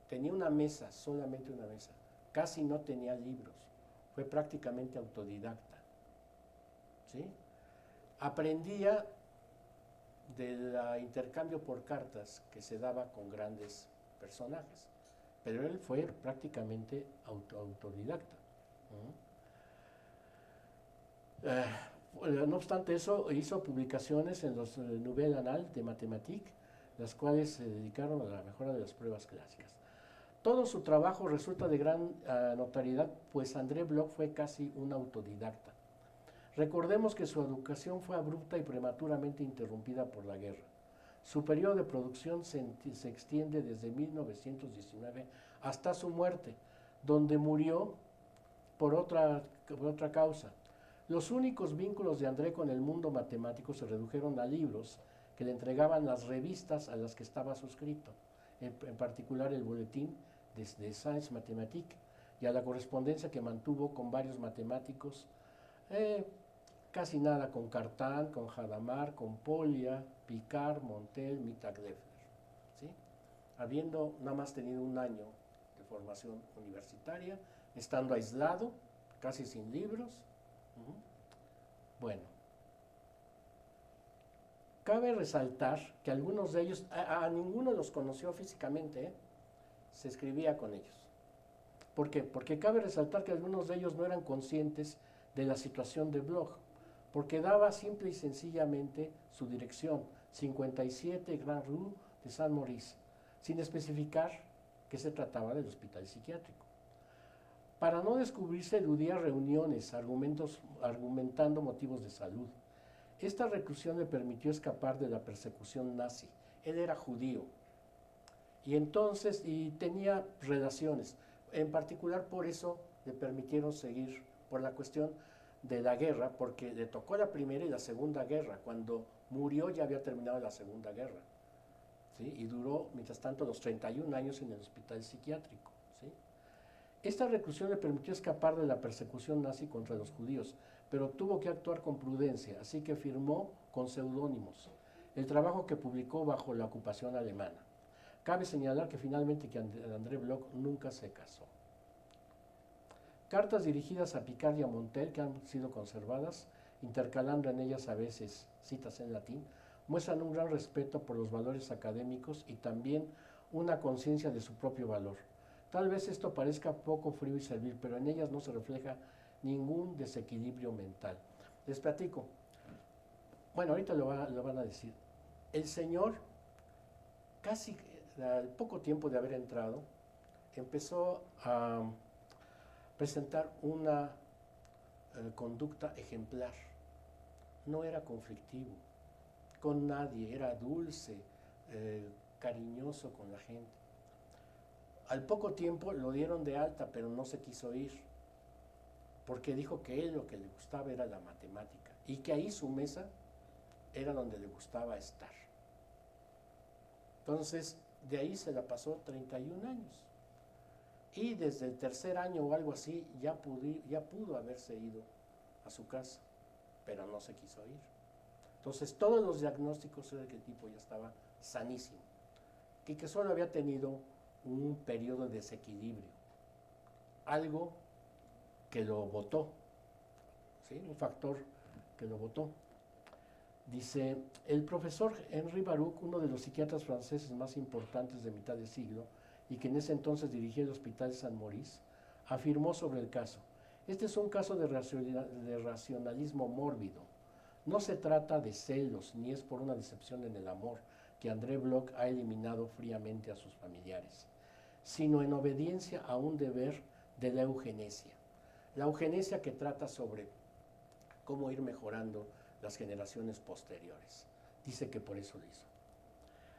tenía una mesa, solamente una mesa, casi no tenía libros, fue prácticamente autodidacta, ¿sí? Aprendía del intercambio por cartas que se daba con grandes personajes, pero él fue prácticamente autodidacta. No obstante eso, hizo publicaciones en los Nouvelles Annales de Mathématiques, las cuales se dedicaron a la mejora de las pruebas clásicas. Todo su trabajo resulta de gran notariedad, pues André Bloch fue casi un autodidacta. Recordemos que su educación fue abrupta y prematuramente interrumpida por la guerra. Su periodo de producción se extiende desde 1919 hasta su muerte, donde murió por otra causa. Los únicos vínculos de André con el mundo matemático se redujeron a libros que le entregaban las revistas a las que estaba suscrito, en particular el boletín de Sciences Mathématiques, y a la correspondencia que mantuvo con varios matemáticos, casi nada con Cartan, con Hadamard, con Polya, Picard, Montel, Mittag-Leffler, ¿sí? Habiendo nada más tenido un año de formación universitaria, estando aislado, casi sin libros. Bueno, cabe resaltar que algunos de ellos, a ninguno los conoció físicamente, se escribía con ellos. ¿Por qué? Porque cabe resaltar que algunos de ellos no eran conscientes de la situación de Bloch, porque daba simple y sencillamente su dirección, 57 Grand Rue de Saint Maurice, sin especificar que se trataba del hospital psiquiátrico. Para no descubrirse, eludía reuniones, argumentando motivos de salud. Esta reclusión le permitió escapar de la persecución nazi. Él era judío y tenía relaciones. En particular por eso le permitieron seguir, por la cuestión de la guerra, porque le tocó la Primera y la Segunda Guerra. Cuando murió ya había terminado la Segunda Guerra, ¿sí? Y duró, mientras tanto, los 31 años en el hospital psiquiátrico, ¿sí? Esta reclusión le permitió escapar de la persecución nazi contra los judíos, pero tuvo que actuar con prudencia, así que firmó con seudónimos el trabajo que publicó bajo la ocupación alemana. Cabe señalar que finalmente que André Bloch nunca se casó. Cartas dirigidas a Picard y a Montel, que han sido conservadas, intercalando en ellas a veces citas en latín, muestran un gran respeto por los valores académicos y también una conciencia de su propio valor. Tal vez esto parezca poco frío y servil, pero en ellas no se refleja ningún desequilibrio mental. Les platico. Bueno, ahorita lo van a decir. El señor, casi al poco tiempo de haber entrado, empezó a presentar una conducta ejemplar. No era conflictivo con nadie, era dulce, cariñoso con la gente. Al poco tiempo lo dieron de alta, pero no se quiso ir, porque dijo que él lo que le gustaba era la matemática y que ahí su mesa era donde le gustaba estar. Entonces, de ahí se la pasó 31 años. Y desde el tercer año o algo así ya pudo haberse ido a su casa, pero no se quiso ir. Entonces todos los diagnósticos eran de que el tipo ya estaba sanísimo y que solo había tenido un periodo de desequilibrio, algo que lo botó, ¿sí? Un factor que lo botó. Dice, el profesor Henri Baruch, uno de los psiquiatras franceses más importantes de mitad de siglo, y que en ese entonces dirigía el Hospital San Maurice, afirmó sobre el caso: este es un caso de racionalismo mórbido. No se trata de celos, ni es por una decepción en el amor que André Bloch ha eliminado fríamente a sus familiares, sino en obediencia a un deber de la eugenesia. La eugenesia que trata sobre cómo ir mejorando las generaciones posteriores. Dice que por eso lo hizo.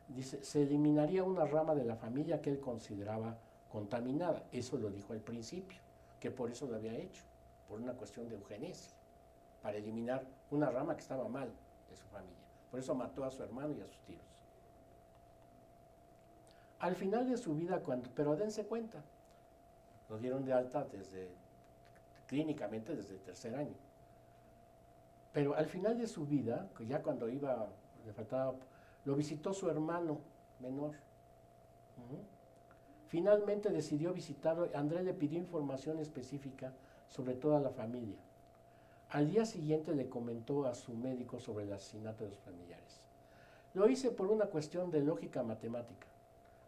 Dice, se eliminaría una rama de la familia que él consideraba contaminada. Eso lo dijo al principio, que por eso lo había hecho, por una cuestión de eugenesia, para eliminar una rama que estaba mal de su familia. Por eso mató a su hermano y a sus tíos. Al final de su vida, pero dense cuenta, lo dieron de alta clínicamente desde el tercer año. Pero al final de su vida, ya cuando le faltaba, lo visitó su hermano menor. Finalmente decidió visitarlo. André le pidió información específica sobre toda la familia. Al día siguiente le comentó a su médico sobre el asesinato de los familiares. Lo hice por una cuestión de lógica matemática.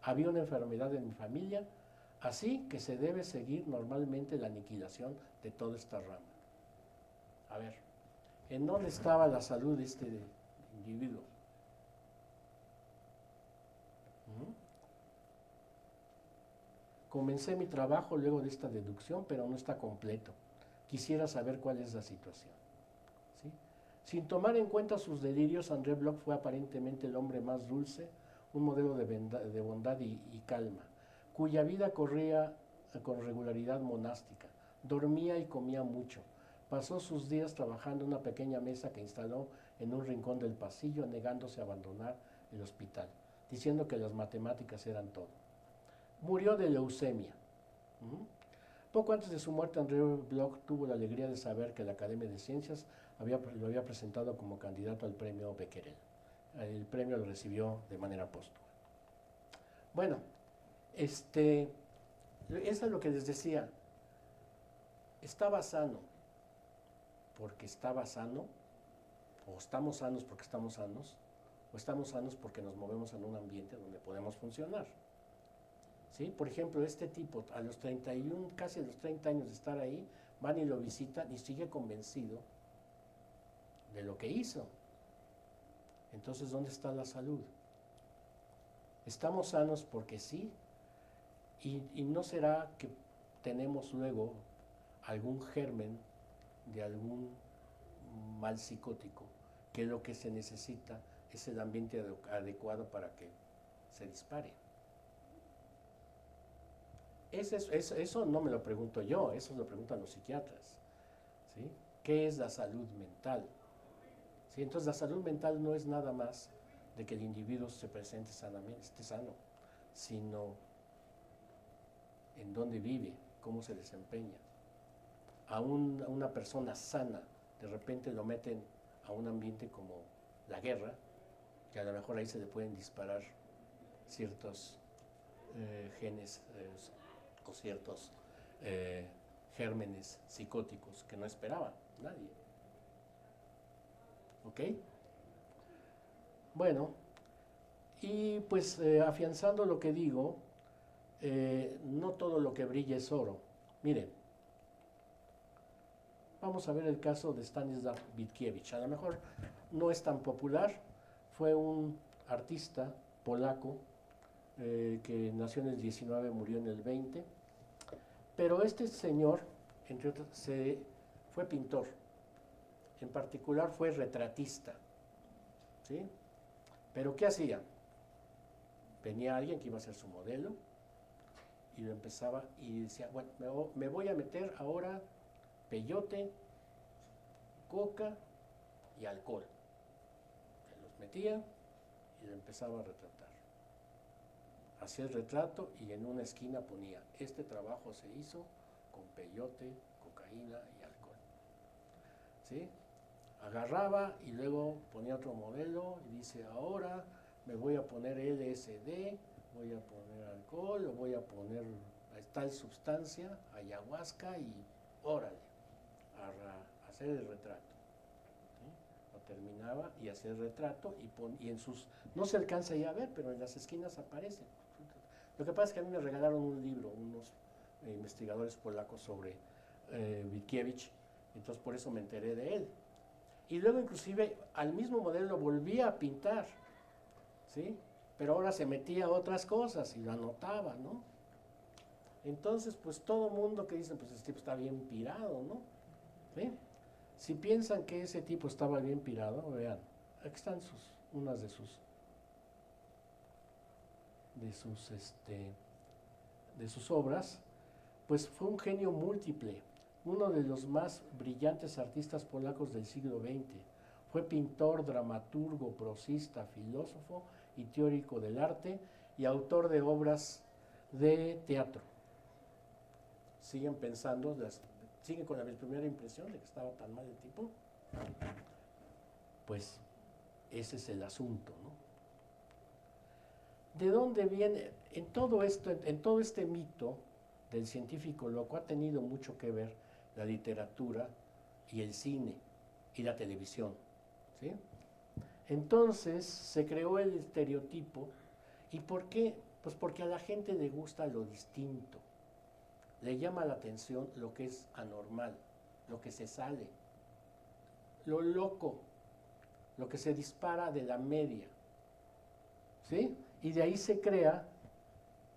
Había una enfermedad en mi familia, así que se debe seguir normalmente la aniquilación de toda esta rama. A ver, ¿en dónde estaba la salud de este individuo? Comencé mi trabajo luego de esta deducción, pero no está completo. Quisiera saber cuál es la situación. ¿Sí? Sin tomar en cuenta sus delirios, André Bloch fue aparentemente el hombre más dulce, un modelo de bondad y calma, cuya vida corría con regularidad monástica. Dormía y comía mucho. Pasó sus días trabajando en una pequeña mesa que instaló en un rincón del pasillo, negándose a abandonar el hospital, diciendo que las matemáticas eran todo. Murió de leucemia. Poco antes de su muerte, André Bloch tuvo la alegría de saber que la Academia de Ciencias lo había presentado como candidato al premio Becquerel. El premio lo recibió de manera póstuma. Bueno, eso es lo que les decía. Estaba sano porque estaba sano, o estamos sanos porque estamos sanos, o estamos sanos porque nos movemos en un ambiente donde podemos funcionar. ¿Sí? Por ejemplo, este tipo, a los 31, casi a los 30 años de estar ahí, van y lo visitan y sigue convencido de lo que hizo. Entonces, ¿dónde está la salud? Estamos sanos porque sí, y no será que tenemos luego algún germen de algún mal psicótico, que lo que se necesita es el ambiente adecuado para que se dispare. Eso no me lo pregunto yo, eso lo preguntan los psiquiatras. ¿Sí? ¿Qué es la salud mental? ¿Sí? Entonces la salud mental no es nada más de que el individuo se presente sanamente, esté sano, sino en dónde vive, cómo se desempeña. A una persona sana, de repente lo meten a un ambiente como la guerra, que a lo mejor ahí se le pueden disparar ciertos genes o ciertos gérmenes psicóticos que no esperaba nadie. ¿Ok? Bueno, y pues afianzando lo que digo, no todo lo que brilla es oro. Miren, vamos a ver el caso de Stanisław Witkiewicz. A lo mejor no es tan popular, fue un artista polaco que nació en el 19, murió en el 20, pero este señor, entre otros, fue pintor, en particular fue retratista, ¿sí? Pero ¿qué hacía? Venía alguien que iba a ser su modelo y lo empezaba y decía, bueno, me voy a meter ahora peyote, coca y alcohol. Se los metía y lo empezaba a retratar. Hacía el retrato y en una esquina ponía, este trabajo se hizo con peyote, cocaína y alcohol. ¿Sí? Agarraba y luego ponía otro modelo y dice, ahora me voy a poner LSD, voy a poner alcohol, o voy a poner tal sustancia, ayahuasca y órale, a hacer el retrato. ¿Sí? Lo terminaba y hacía el retrato y en sus, no se alcanza ya a ver, pero en las esquinas aparece. Lo que pasa es que a mí me regalaron un libro, unos investigadores polacos sobre Witkiewicz, entonces por eso me enteré de él. Y luego inclusive al mismo modelo lo volvía a pintar, ¿sí? Pero ahora se metía a otras cosas y lo anotaba, ¿no? Entonces, pues todo mundo que dice, pues ese tipo está bien pirado, ¿no? ¿Sí? Si piensan que ese tipo estaba bien pirado, vean, aquí están unas de sus obras, pues fue un genio múltiple, uno de los más brillantes artistas polacos del siglo XX. Fue pintor, dramaturgo, prosista, filósofo y teórico del arte y autor de obras de teatro. Siguen pensando, siguen con la primera impresión de que estaba tan mal el tipo. Pues ese es el asunto, ¿no? ¿De dónde viene? En todo este mito del científico loco ha tenido mucho que ver la literatura y el cine y la televisión, ¿sí? Entonces se creó el estereotipo. ¿Y por qué? Pues porque a la gente le gusta lo distinto, le llama la atención lo que es anormal, lo que se sale, lo loco, lo que se dispara de la media, ¿sí? Y de ahí se crea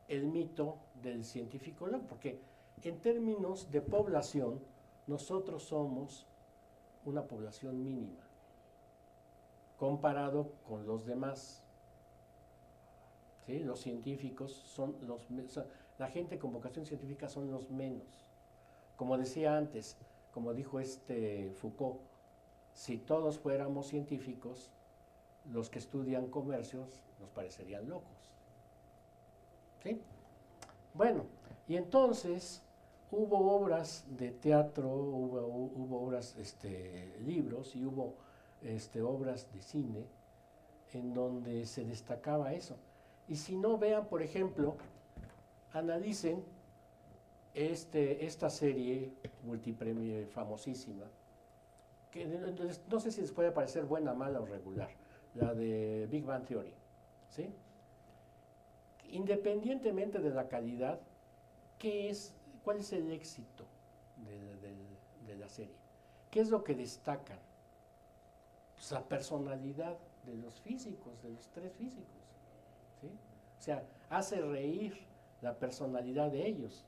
el mito del científico loco, porque en términos de población, nosotros somos una población mínima, comparado con los demás. ¿Sí? Los científicos son la gente con vocación científica son los menos. Como decía antes, como dijo Foucault, si todos fuéramos científicos, los que estudian comercios nos parecerían locos. ¿Sí? Bueno, y entonces hubo obras de teatro, hubo obras, libros y hubo obras de cine en donde se destacaba eso. Y si no, vean, por ejemplo, analicen esta serie multipremio famosísima, que no sé si les puede parecer buena, mala o regular, la de Big Bang Theory, ¿sí? Independientemente de la calidad, ¿cuál es el éxito de la serie? ¿Qué es lo que destacan? Pues la personalidad de los físicos, de los tres físicos, ¿sí? O sea, hace reír la personalidad de ellos,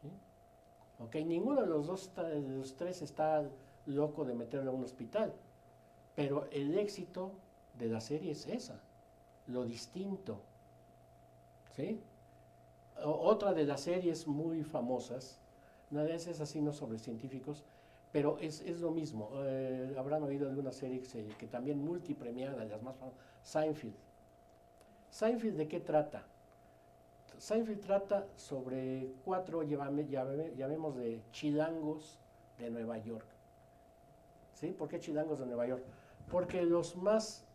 ¿sí? Ok, ninguno de los tres está loco de meterlo a un hospital, pero el éxito de la serie es esa, lo distinto, ¿sí? Otra de las series muy famosas, una de esas así no sobre científicos, pero es lo mismo. Habrán oído de una serie que también multipremiada, las más famosas, Seinfeld. ¿Seinfeld de qué trata? Seinfeld trata sobre 4, llamemos de chilangos de Nueva York. ¿Sí? ¿Por qué chilangos de Nueva York? Porque los más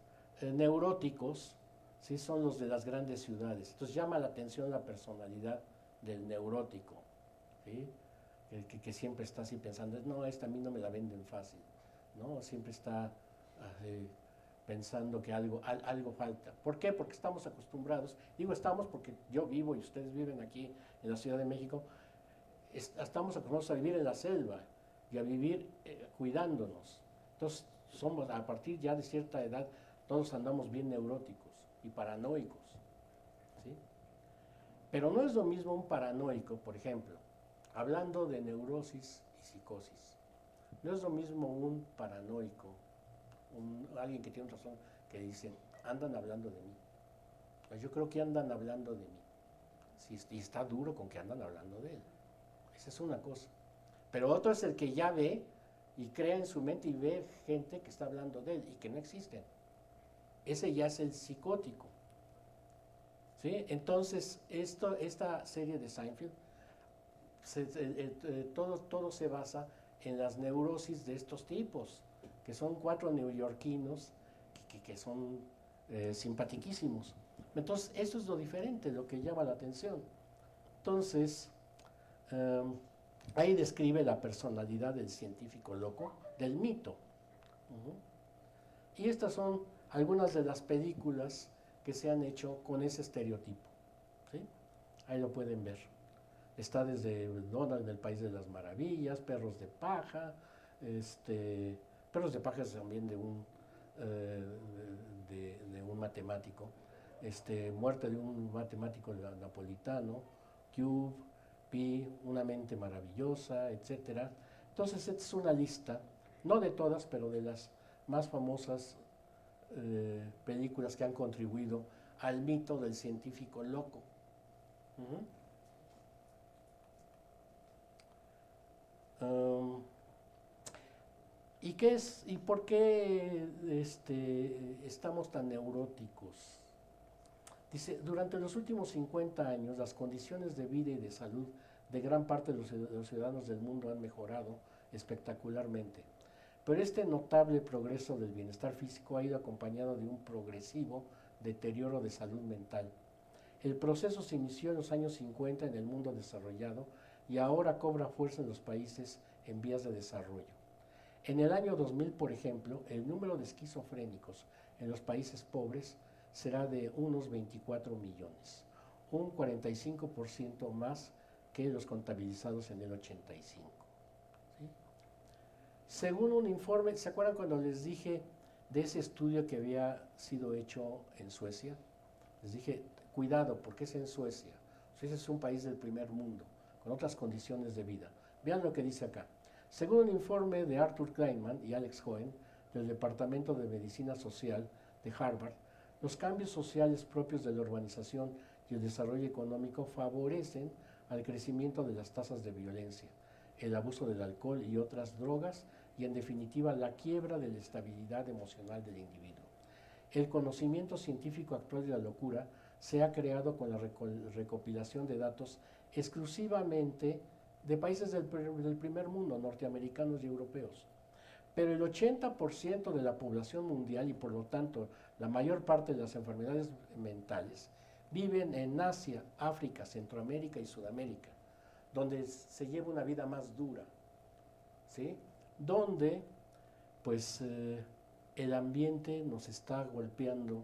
neuróticos, ¿sí? Son los de las grandes ciudades. Entonces llama la atención la personalidad del neurótico, ¿sí? que siempre está así pensando, no, esta a mí no me la venden fácil, ¿no? Siempre está pensando que algo falta. ¿Por qué? Porque estamos acostumbrados, digo estamos porque yo vivo y ustedes viven aquí en la Ciudad de México, estamos acostumbrados a vivir en la selva y a vivir cuidándonos. Entonces, somos, a partir ya de cierta edad, todos andamos bien neuróticos y paranoicos, ¿sí? Pero no es lo mismo un paranoico, por ejemplo, hablando de neurosis y psicosis, no es lo mismo un paranoico, alguien que tiene razón, que dice, andan hablando de mí. Pues yo creo que andan hablando de mí. Sí, y está duro con que andan hablando de él. Esa es una cosa. Pero otro es el que ya ve y crea en su mente y ve gente que está hablando de él y que no existen. Ese ya es el psicótico. ¿Sí? Entonces, esta serie de Seinfeld, todo se basa en las neurosis de estos tipos, que son 4 neoyorquinos que son simpatiquísimos. Entonces, eso es lo diferente, lo que llama la atención. Entonces, ahí describe la personalidad del científico loco, del mito. Y estas son algunas de las películas que se han hecho con ese estereotipo. ¿Sí? Ahí lo pueden ver. Está desde Donald en el País de las Maravillas, Perros de Paja, Perros de Paja es también de un matemático, Muerte de un matemático napolitano, Cube, Pi, Una mente maravillosa, etc. Entonces, esta es una lista, no de todas, pero de las más famosas películas que han contribuido al mito del científico loco. ¿Y qué es y por qué estamos tan neuróticos? Dice, durante los últimos 50 años las condiciones de vida y de salud de gran parte de los ciudadanos del mundo han mejorado espectacularmente. Pero este notable progreso del bienestar físico ha ido acompañado de un progresivo deterioro de salud mental. El proceso se inició en los años 50 en el mundo desarrollado y ahora cobra fuerza en los países en vías de desarrollo. En el año 2000, por ejemplo, el número de esquizofrénicos en los países pobres será de unos 24 millones, un 45% más que los contabilizados en el 85. ¿Sí? Según un informe, ¿se acuerdan cuando les dije de ese estudio que había sido hecho en Suecia? Les dije, cuidado, porque es en Suecia. Suecia es un país del primer mundo, con otras condiciones de vida. Vean lo que dice acá. Según un informe de Arthur Kleinman y Alex Cohen, del Departamento de Medicina Social de Harvard, los cambios sociales propios de la urbanización y el desarrollo económico favorecen al crecimiento de las tasas de violencia, el abuso del alcohol y otras drogas y, en definitiva, la quiebra de la estabilidad emocional del individuo. El conocimiento científico actual de la locura se ha creado con la recopilación de datos exclusivamente de países del primer mundo, norteamericanos y europeos. Pero el 80% de la población mundial y por lo tanto la mayor parte de las enfermedades mentales viven en Asia, África, Centroamérica y Sudamérica, donde se lleva una vida más dura, ¿sí? Donde pues el ambiente nos está golpeando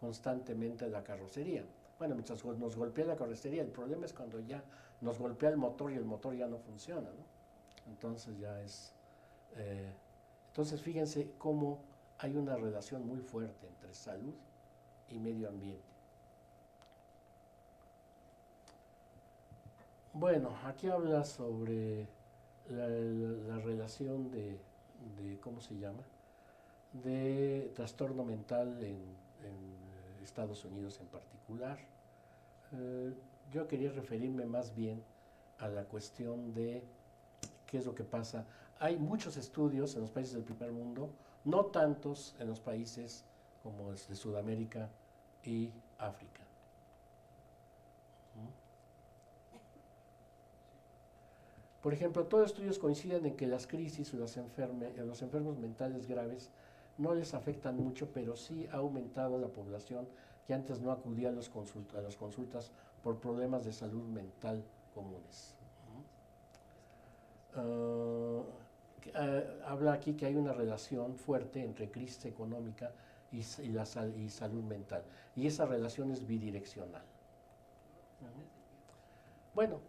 constantemente la carrocería. Bueno, mientras nos golpea la carrocería, el problema es cuando ya nos golpea el motor y el motor ya no funciona, ¿no? Entonces ya es... entonces fíjense cómo hay una relación muy fuerte entre salud y medio ambiente. Bueno, aquí habla sobre la relación de, ¿cómo se llama?, de trastorno mental en Estados Unidos en particular. Yo quería referirme más bien a la cuestión de qué es lo que pasa. Hay muchos estudios en los países del primer mundo, no tantos en los países como los de Sudamérica y África. Por ejemplo, todos estudios coinciden en que las crisis o los enfermos mentales graves no les afectan mucho, pero sí ha aumentado la población que antes no acudía a las consultas por problemas de salud mental comunes. habla aquí que hay una relación fuerte entre crisis económica y salud mental. Y esa relación es bidireccional. Bueno,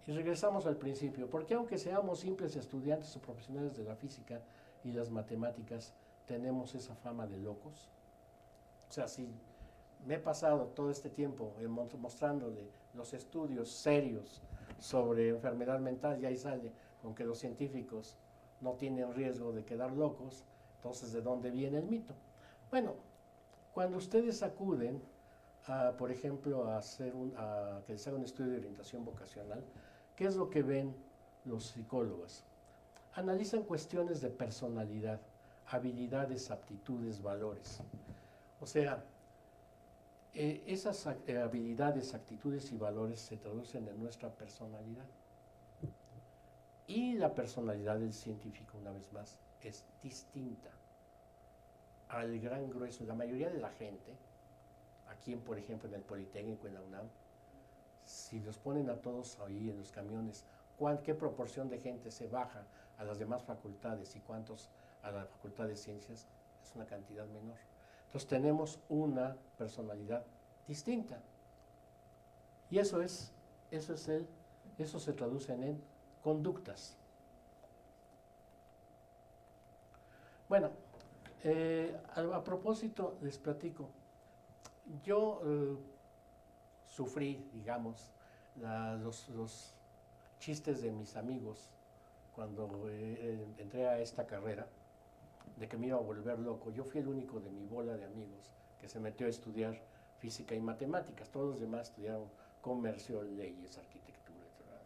y regresamos al principio, porque aunque seamos simples estudiantes o profesionales de la física y las matemáticas, tenemos esa fama de locos. O sea, si me he pasado todo este tiempo mostrándole los estudios serios sobre enfermedad mental y ahí sale con que los científicos no tienen riesgo de quedar locos, entonces ¿de dónde viene el mito? Bueno, cuando ustedes acuden, por ejemplo, a que les haga un estudio de orientación vocacional, ¿qué es lo que ven los psicólogos? Analizan cuestiones de personalidad, habilidades, aptitudes, valores. O sea, esas habilidades, actitudes y valores se traducen en nuestra personalidad. Y la personalidad del científico, una vez más, es distinta al gran grueso. La mayoría de la gente, aquí por ejemplo en el Politécnico, en la UNAM, si los ponen a todos ahí en los camiones, ¿qué proporción de gente se baja a las demás facultades y cuántos a la Facultad de Ciencias? Es una cantidad menor. Entonces tenemos una personalidad distinta. Y eso se traduce en conductas. Bueno, a propósito les platico. Yo sufrí, digamos, los chistes de mis amigos cuando entré a esta carrera, de que me iba a volver loco. Yo fui el único de mi bola de amigos que se metió a estudiar física y matemáticas. Todos los demás estudiaron comercio, leyes, arquitectura, etc.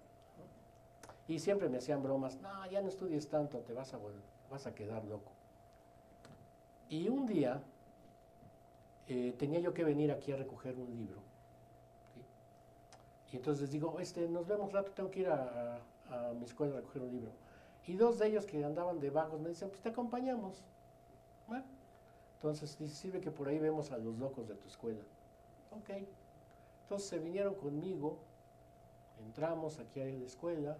Y siempre me hacían bromas, no, ya no estudies tanto, vas a quedar loco. Y un día tenía yo que venir aquí a recoger un libro. ¿Sí? Y entonces les digo, nos vemos rato, tengo que ir a mi escuela a recoger un libro. Y dos de ellos que andaban de vagos me dicen, pues te acompañamos. Bueno, entonces dice, sirve que por ahí vemos a los locos de tu escuela. Ok. Entonces se vinieron conmigo, entramos aquí a la escuela,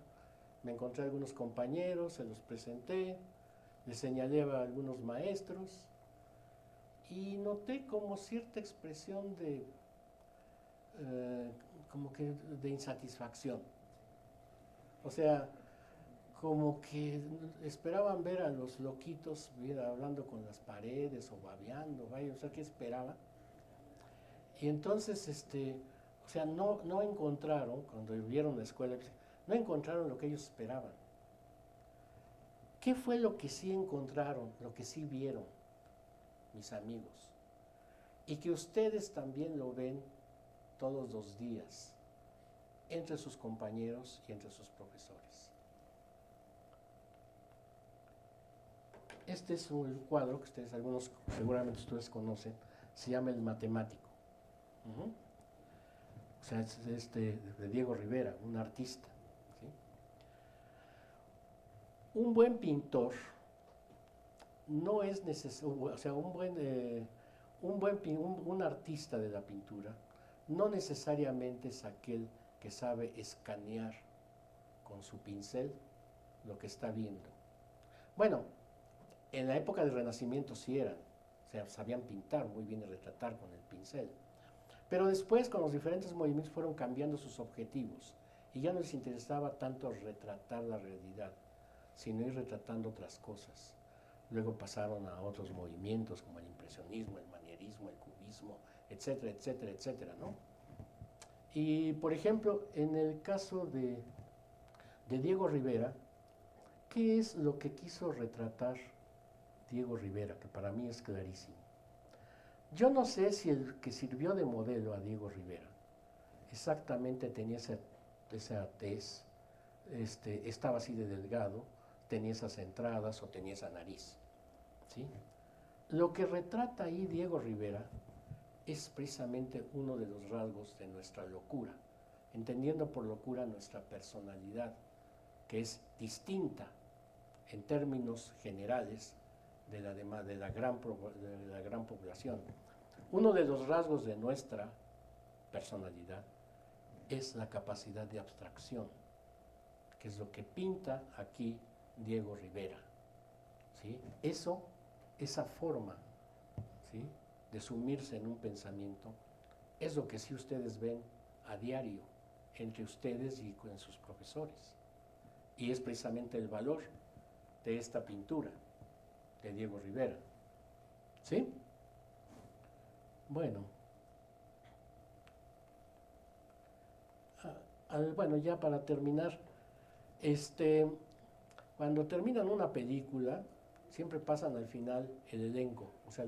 me encontré a algunos compañeros, se los presenté, les señalé a algunos maestros y noté como cierta expresión de insatisfacción. O sea, como que esperaban ver a los loquitos hablando con las paredes o babeando, o sea, ¿qué esperaba? Y entonces, o sea, no encontraron, cuando vieron la escuela, no encontraron lo que ellos esperaban. ¿Qué fue lo que sí encontraron, lo que sí vieron, mis amigos? Y que ustedes también lo ven todos los días, entre sus compañeros y entre sus profesores. Este es un cuadro que seguramente ustedes conocen, se llama El Matemático. O sea, es de Diego Rivera, un artista. ¿Sí? Un buen pintor no es necesario, o sea, un artista de la pintura no necesariamente es aquel que sabe escanear con su pincel lo que está viendo. Bueno, en la época del Renacimiento sí eran, o sea, sabían pintar muy bien y retratar con el pincel. Pero después, con los diferentes movimientos, fueron cambiando sus objetivos y ya no les interesaba tanto retratar la realidad, sino ir retratando otras cosas. Luego pasaron a otros movimientos como el impresionismo, el manierismo, el cubismo, etcétera, etcétera, etcétera, ¿no? Y, por ejemplo, en el caso de Diego Rivera, ¿qué es lo que quiso retratar Diego Rivera? Que para mí es clarísimo. Yo no sé si el que sirvió de modelo a Diego Rivera exactamente tenía esa tez, estaba así de delgado, tenía esas entradas o tenía esa nariz. ¿Sí? Lo que retrata ahí Diego Rivera es precisamente uno de los rasgos de nuestra locura, entendiendo por locura nuestra personalidad, que es distinta en términos generales de la gran población. Uno de los rasgos de nuestra personalidad es la capacidad de abstracción, que es lo que pinta aquí Diego Rivera, ¿sí? Esa forma, ¿sí?, de sumirse en un pensamiento, es lo que sí ustedes ven a diario entre ustedes y con sus profesores. Y es precisamente el valor de esta pintura de Diego Rivera, ¿sí? Bueno, bueno, ya para terminar, cuando terminan una película, siempre pasan al final el elenco, o sea,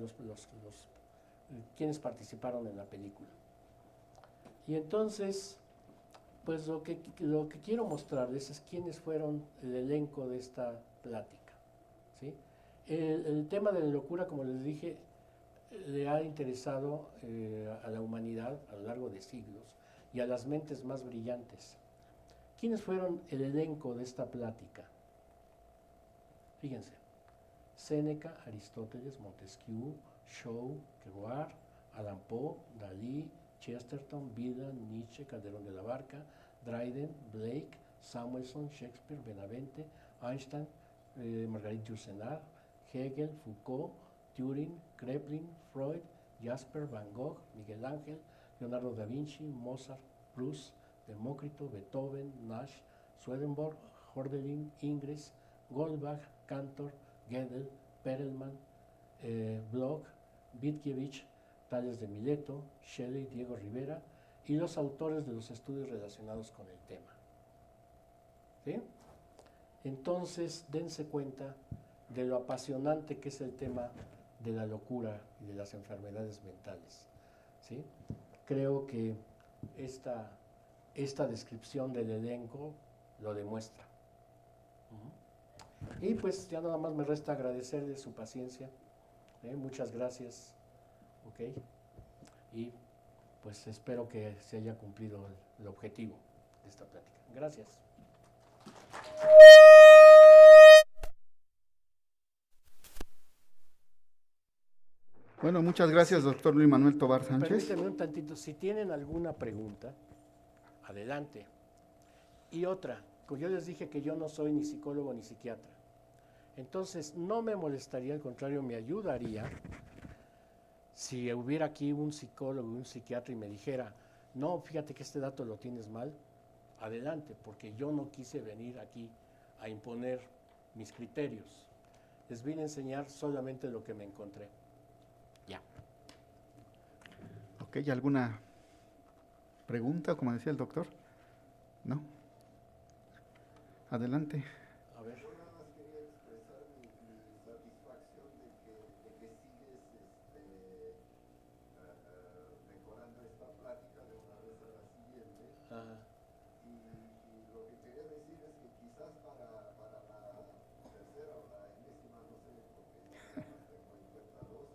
quienes participaron en la película. Y entonces, pues lo que quiero mostrarles es quiénes fueron el elenco de esta plática, ¿sí? El tema de la locura, como les dije, le ha interesado a la humanidad a lo largo de siglos y a las mentes más brillantes. ¿Quiénes fueron el elenco de esta plática? Fíjense: Séneca, Aristóteles, Montesquieu, Shaw, Kerouac, Allan Poe, Dalí, Chesterton, Beelan, Nietzsche, Calderón de la Barca, Dryden, Blake, Samuelson, Shakespeare, Benavente, Einstein, Marguerite Yourcenar, Hegel, Foucault, Turing, Kraepelin, Freud, Jasper, Van Gogh, Miguel Ángel, Leonardo da Vinci, Mozart, Proust, Demócrito, Beethoven, Nash, Swedenborg, Hölderlin, Ingres, Goldbach, Cantor, Gödel, Perelman, Bloch, Witkiewicz, Tales de Mileto, Shelley, Diego Rivera y los autores de los estudios relacionados con el tema, ¿sí? Entonces, dense cuenta de lo apasionante que es el tema de la locura y de las enfermedades mentales, ¿sí? Creo que esta descripción del elenco lo demuestra. Y pues ya nada más me resta agradecerles su paciencia, muchas gracias, ¿ok? Y pues espero que se haya cumplido el objetivo de esta plática. Gracias.
Bueno, muchas gracias, doctor Luis Manuel Tovar Sánchez.
Permíteme un tantito, si tienen alguna pregunta, adelante. Y otra, pues yo les dije que yo no soy ni psicólogo ni psiquiatra. Entonces, no me molestaría, al contrario, me ayudaría si hubiera aquí un psicólogo, un psiquiatra y me dijera: no, fíjate que este dato lo tienes mal, adelante, porque yo no quise venir aquí a imponer mis criterios. Les vine a enseñar solamente lo que me encontré. Ya.
Ok, ¿alguna pregunta, como decía el doctor? ¿No? Adelante.
A ver.
Yo nada más quería expresar mi satisfacción de que sigues mejorando esta plática de una vez a la siguiente.
Ajá.
Y lo que quería decir es que quizás para la tercera o la enésima, no sé, porque ya nada más tengo en cuenta dos,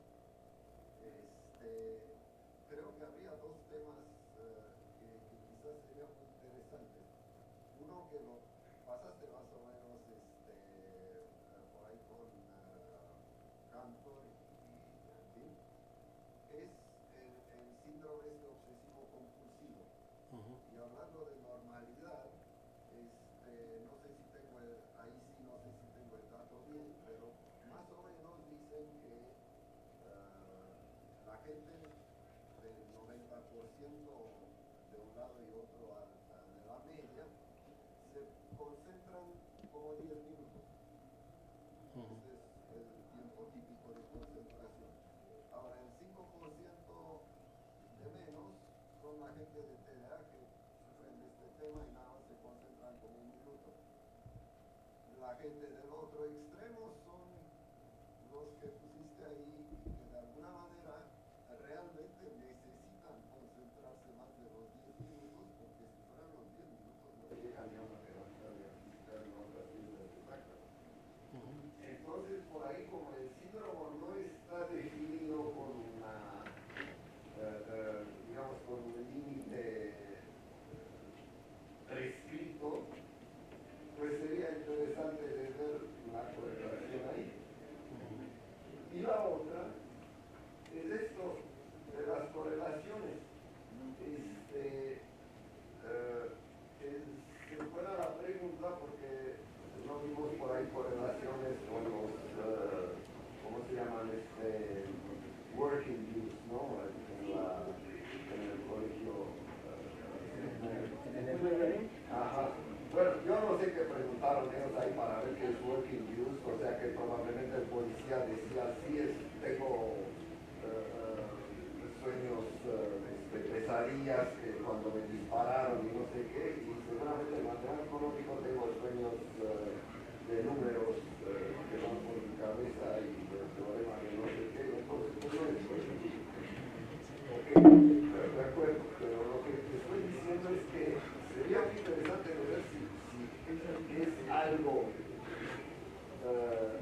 creo que habría dos temas que quizás serían muy interesantes. Uno que lo pasaste más o menos por ahí con Cantor y en fin, es el síndrome obsesivo compulsivo.
Uh-huh.
Y hablando de normalidad, no sé si tengo ahí sí no sé si tengo el dato bien, pero más o menos dicen que la gente del 90% de un lado y otro de la media se concentran como 10 minutos.
Uh-huh.
Ese es el tiempo típico de concentración. Ahora, el 5% de menos son la gente de TDA que sufren de este tema y nada más se concentran como un minuto. La gente del otro extremo son los que pusiste ahí y que de alguna manera realmente necesitan concentrarse más de los 10 minutos, porque si fueran los 10 minutos no llegan ni a una terapia de artificial en otras fibras exactas. Entonces, por ahí, como el síndrome no está definido por una, digamos, por un límite prescrito, pues sería interesante de ver una correlación ahí. Y la otra es esto de las correlaciones. Se fuera la pregunta, porque llaman working use, ¿no? En el colegio. Ajá. Bueno, yo no sé qué preguntaron ellos ahí para ver qué es working use, o sea que probablemente el policía decía, sí, tengo sueños, pesadillas que cuando me dispararon y no sé qué, y seguramente en el material económico tengo sueños de números que van por mi cabeza y el problema de no sé qué, entonces pues no es working use. Ok, de acuerdo, pero lo que te estoy diciendo es que sería muy interesante ver si es algo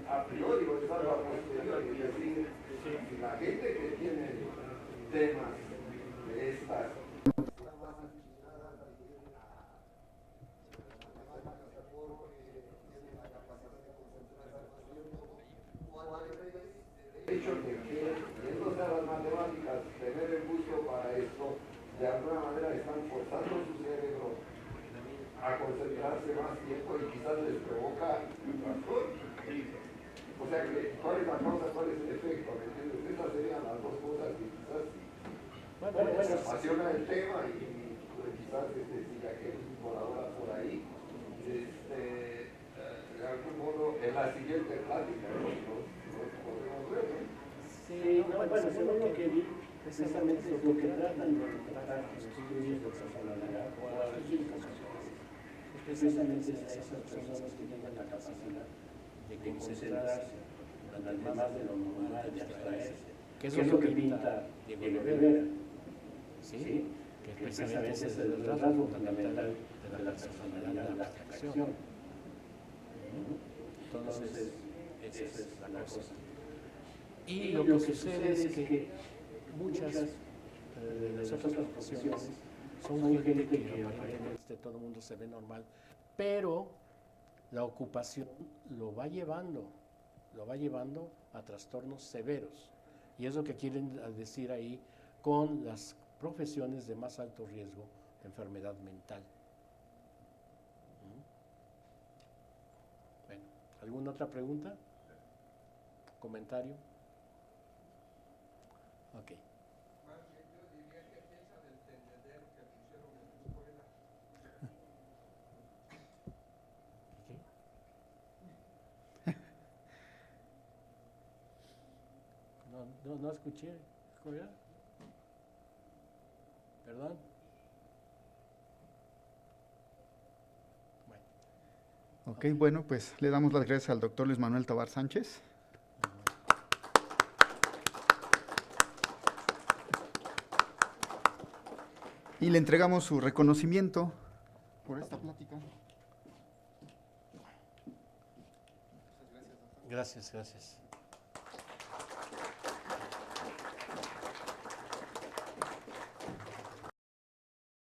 a priori o es algo a posteriori, es decir, si la gente que tiene temas de estas está más inclinada a ir a matemáticas porque tiene la capacidad de concentrarse más tiempo, o al revés, el hecho de que yéndose a las matemáticas, tener el gusto para esto, de alguna manera están forzando su cerebro a concentrarse más tiempo y quizás les provoca un trastorno. O sea, ¿cuál es la causa, cuál es el efecto? ¿Me entiendes? Esas serían las dos cosas que quizás se apasiona el tema y quizás siga que colabora por ahí. De algún modo, en la siguiente plática, ¿no? Nos podemos ver, ¿no?
Sí, no, bueno, según lo que vi, precisamente es lo que tratan de tratar los estudios de personalidad o a las únicas personas. Precisamente a esas personas que tienen la capacidad de concentrarse durante más de lo normal, de abstraerse, que es lo que pinta Diego Rivera, ¿sí? Que precisamente ese es el rasgo fundamental de la personalidad, la abstracción. Entonces, esa es la cosa. Y lo que sucede es que muchas de las otras profesiones son gente que aparentemente todo el mundo se ve normal, pero la ocupación lo va llevando a trastornos severos. Y es lo que quieren decir ahí con las profesiones de más alto riesgo de enfermedad mental. Bueno, ¿alguna otra pregunta? ¿Comentario? Ok.
Yo diría que piensa del tendedero que pusieron en la escuela.
No escuché. ¿Cómo era? ¿Perdón? Bueno.
Ok, bueno, pues le damos las gracias al doctor Luis Manuel Tovar Sánchez. Y le entregamos su reconocimiento por esta plática.
Gracias.